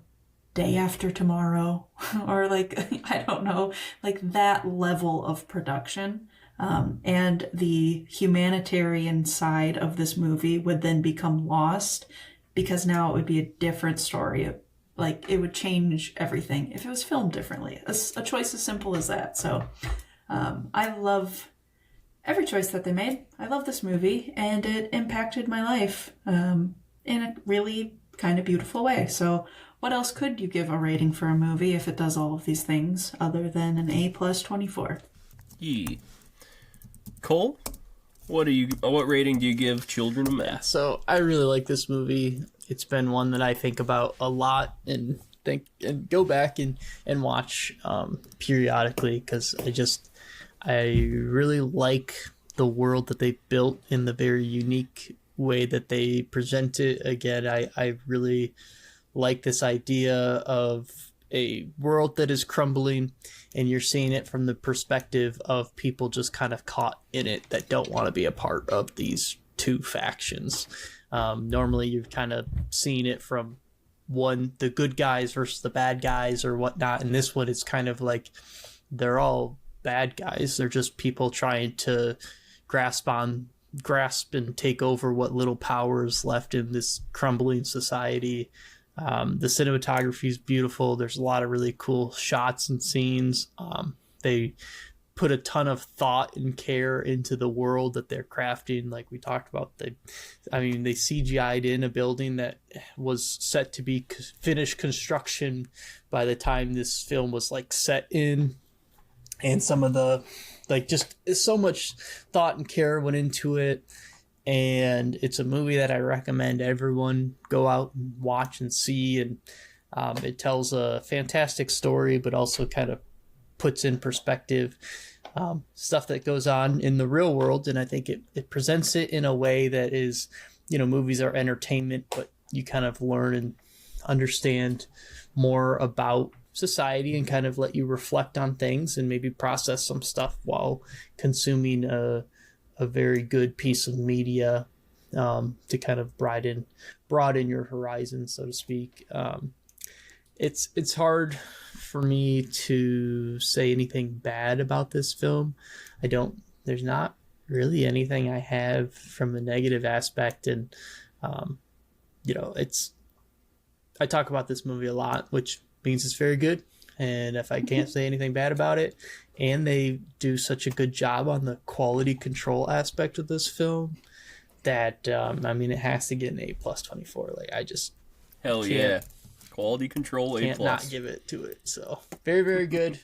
Day After Tomorrow or like, I don't know, like that level of production. And the humanitarian side of this movie would then become lost because now it would be a different story. Like it would change everything if it was filmed differently. A choice as simple as that. So I love every choice that they made. I love this movie, and it impacted my life in a really kind of beautiful way. So what else could you give a rating for a movie if it does all of these things other than an A+24? Yee. Cole, what rating do you give Children of Men? So I really like this movie. It's been one that I think about a lot and go back and watch periodically because I really like the world that they built in the very unique way that they present it. Again, I really like this idea of a world that is crumbling and you're seeing it from the perspective of people just kind of caught in it that don't want to be a part of these two factions. Normally you're kind of seeing it from the good guys versus the bad guys or whatnot. And this one is kind of like they're all bad guys. They're just people trying to grasp and take over what little power is left in this crumbling society. The cinematography is beautiful. There's a lot of really cool shots and scenes. They put a ton of thought and care into the world that they're crafting. Like we talked about, they CGI'd in a building that was set to be finished construction by the time this film was like set in. And some of the, like, just so much thought and care went into it. And it's a movie that I recommend everyone go out and watch and see. And it tells a fantastic story, but also kind of puts in perspective stuff that goes on in the real world. And I think it presents it in a way that is, movies are entertainment, but you kind of learn and understand more about society and kind of let you reflect on things and maybe process some stuff while consuming a very good piece of media to kind of broaden your horizon, so to speak. It's hard for me to say anything bad about this film. There's not really anything I have from a negative aspect. And, I talk about this movie a lot, which means it's very good. And if I can't say anything bad about it, and they do such a good job on the quality control aspect of this film, that it has to get an A+24. Like I just yeah, quality control A+. Can't not give it to it. So very, very good.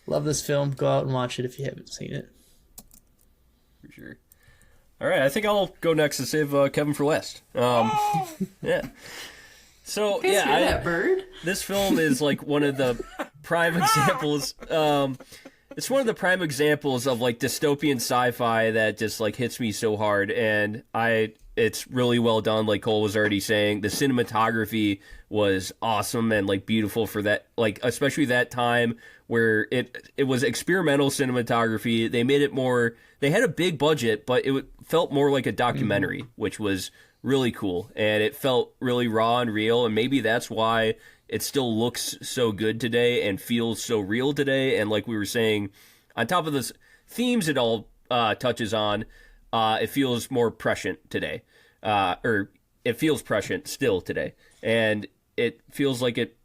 Love this film. Go out and watch it if you haven't seen it. For sure. All right, I think I'll go next to save Kevin for last. Yeah. So that bird. This film is like one of the prime examples. It's one of the prime examples of like dystopian sci-fi that just like hits me so hard, and it's really well done. Like Cole was already saying, the cinematography was awesome and like beautiful for that, like especially that time where it was experimental cinematography. They made it more. They had a big budget, but it felt more like a documentary, which was really cool, and it felt really raw and real, and maybe that's why it still looks so good today and feels so real today. And like we were saying, on top of the themes it all touches on, it feels more prescient today, or it feels prescient still today, and it feels like it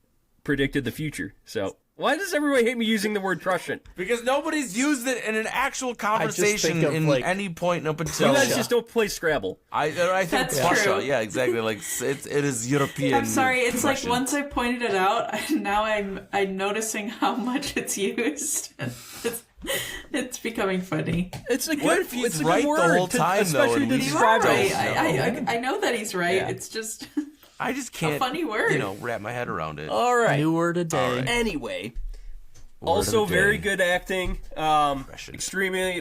predicted the future. So why does everybody hate me using the word prescient? Because nobody's used it in an actual conversation in any point up until. You guys just don't play Scrabble. I think That's Russia. true. Yeah, exactly. Like it is European. I'm sorry. It's Russian. like once I pointed it out, now I'm noticing how much it's used. It's becoming funny. It's a What good. if he's it's a right good the word whole time, though, especially and to we You describe are it. right. I know that he's right. Yeah. It's just I just can't. funny word. Wrap my head around it. All right. New word a day. right. Anyway, Word also of the day. very good acting. Prescient. Extremely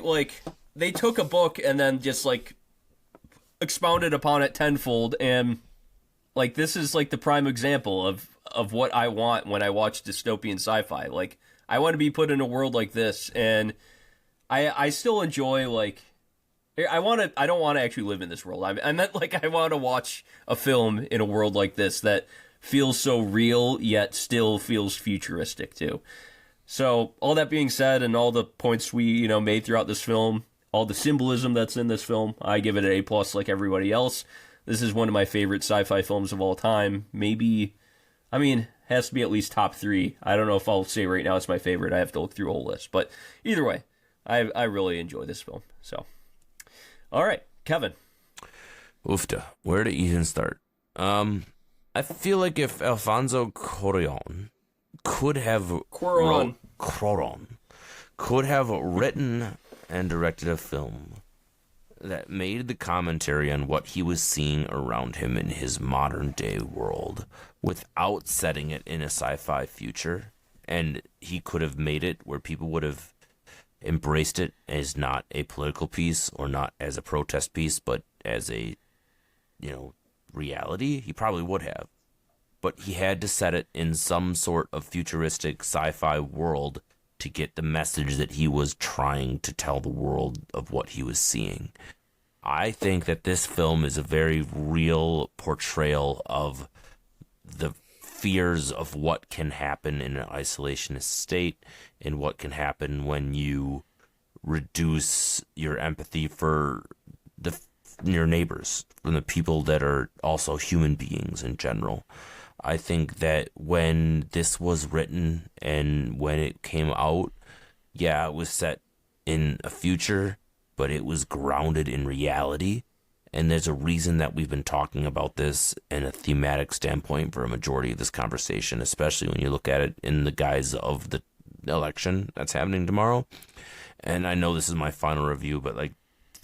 they took a book and then just expounded upon it tenfold, and this is the prime example of what I want when I watch dystopian sci-fi. I want to be put in a world like this, and I still enjoy I don't want to actually live in this world. I meant I want to watch a film in a world like this that feels so real yet still feels futuristic too. So all that being said, and all the points we made throughout this film, all the symbolism that's in this film, I give it an A+ like everybody else. This is one of my favorite sci-fi films of all time. Maybe, has to be at least top 3. I don't know if I'll say right now it's my favorite. I have to look through a whole list. But either way, I really enjoy this film. So, all right, Kevin. Oofta. Where to even start? I feel like if Alfonso Cuarón could have written and directed a film that made the commentary on what he was seeing around him in his modern day world without setting it in a sci-fi future, and he could have made it where people would have embraced it as not a political piece or not as a protest piece, but as a reality, he probably would have. But he had to set it in some sort of futuristic sci-fi world to get the message that he was trying to tell the world of what he was seeing. I think that this film is a very real portrayal of the fears of what can happen in an isolationist state and what can happen when you reduce your empathy for your neighbors, from the people that are also human beings in general. I think that when this was written and when it came out, it was set in a future, but it was grounded in reality. And there's a reason that we've been talking about this in a thematic standpoint for a majority of this conversation, especially when you look at it in the guise of the election that's happening tomorrow. And I know this is my final review, but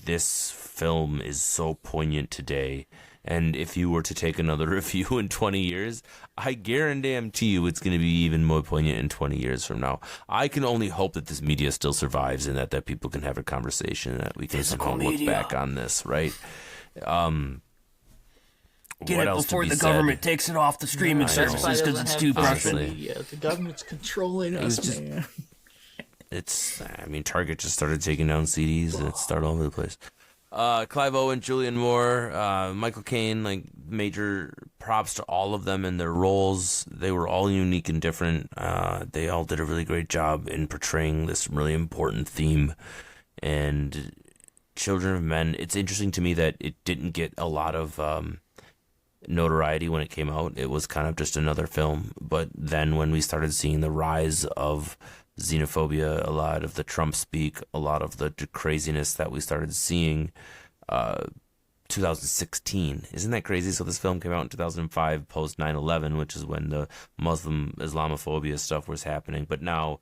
this film is so poignant today. And if you were to take another review in 20 years, I guarantee you it's going to be even more poignant in 20 years from now. I can only hope that this media still survives and that people can have a conversation and that we can somehow look back on this, right? Get it before the government takes it off the streaming services because it's too prescient. The government's controlling us, man. Target just started taking down CDs and it started all over the place. Clive Owen, Julianne Moore, Michael Caine, major props to all of them in their roles. They were all unique and different. They all did a really great job in portraying this really important theme. And Children of Men, it's interesting to me that it didn't get a lot of notoriety when it came out. It was kind of just another film. But then when we started seeing the rise of xenophobia, a lot of the Trump speak, a lot of the craziness that we started seeing, 2016. Isn't that crazy? So this film came out in 2005, post 9/11, which is when the Muslim Islamophobia stuff was happening. But now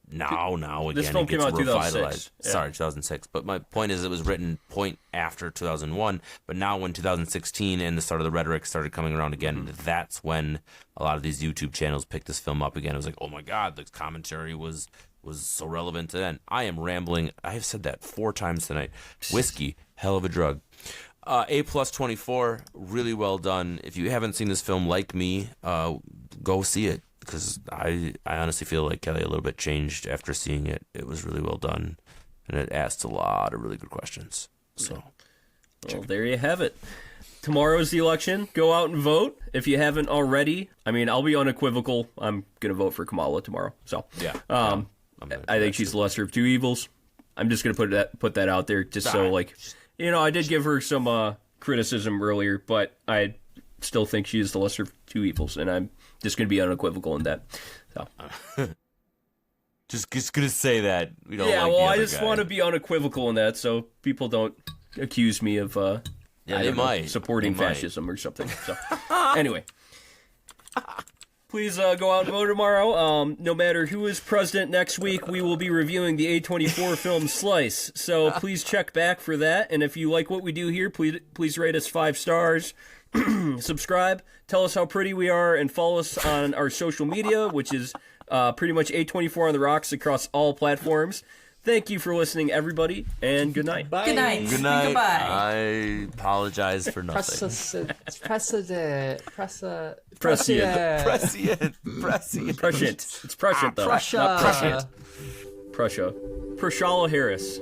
again, this film it gets came out in revitalized. 2006. Yeah. Sorry, 2006. But my point is, it was written point after 2001. But now, when 2016 and the start of the rhetoric started coming around again, that's when a lot of these YouTube channels picked this film up again. It was like, oh my God, the commentary was so relevant to then. I am rambling. I have said that 4 times tonight. Whiskey, hell of a drug. A+24, really well done. If you haven't seen this film like me, go see it. Because I honestly feel like Kelly a little bit changed after seeing it. It was really well done, and it asked a lot of really good questions. So, well, there you have it. Tomorrow's the election. Go out and vote if you haven't already. I'll be unequivocal. I'm gonna vote for Kamala tomorrow. So yeah, I think she's the lesser of two evils. I'm just gonna put that out there, just so I did give her some criticism earlier, but I still think she is the lesser of two evils, and I'm just going to be unequivocal in that. So. just going to say that. We don't I just want to be unequivocal in that so people don't accuse me of supporting fascism or something. So anyway, Please go out and vote tomorrow. No matter who is president next week, we will be reviewing the A24 film Slice. So please check back for that. And if you like what we do here, please rate us 5 stars. Subscribe, tell us how pretty we are, and follow us on our social media, which is pretty much A24 on the Rocks across all platforms. Thank you for listening, everybody, and good night. Bye. Good night. Good night. Goodbye. I apologize for nothing. Prescient. It's prescient, though. Prussia. Not prescient. Prussia. Prussia Harris.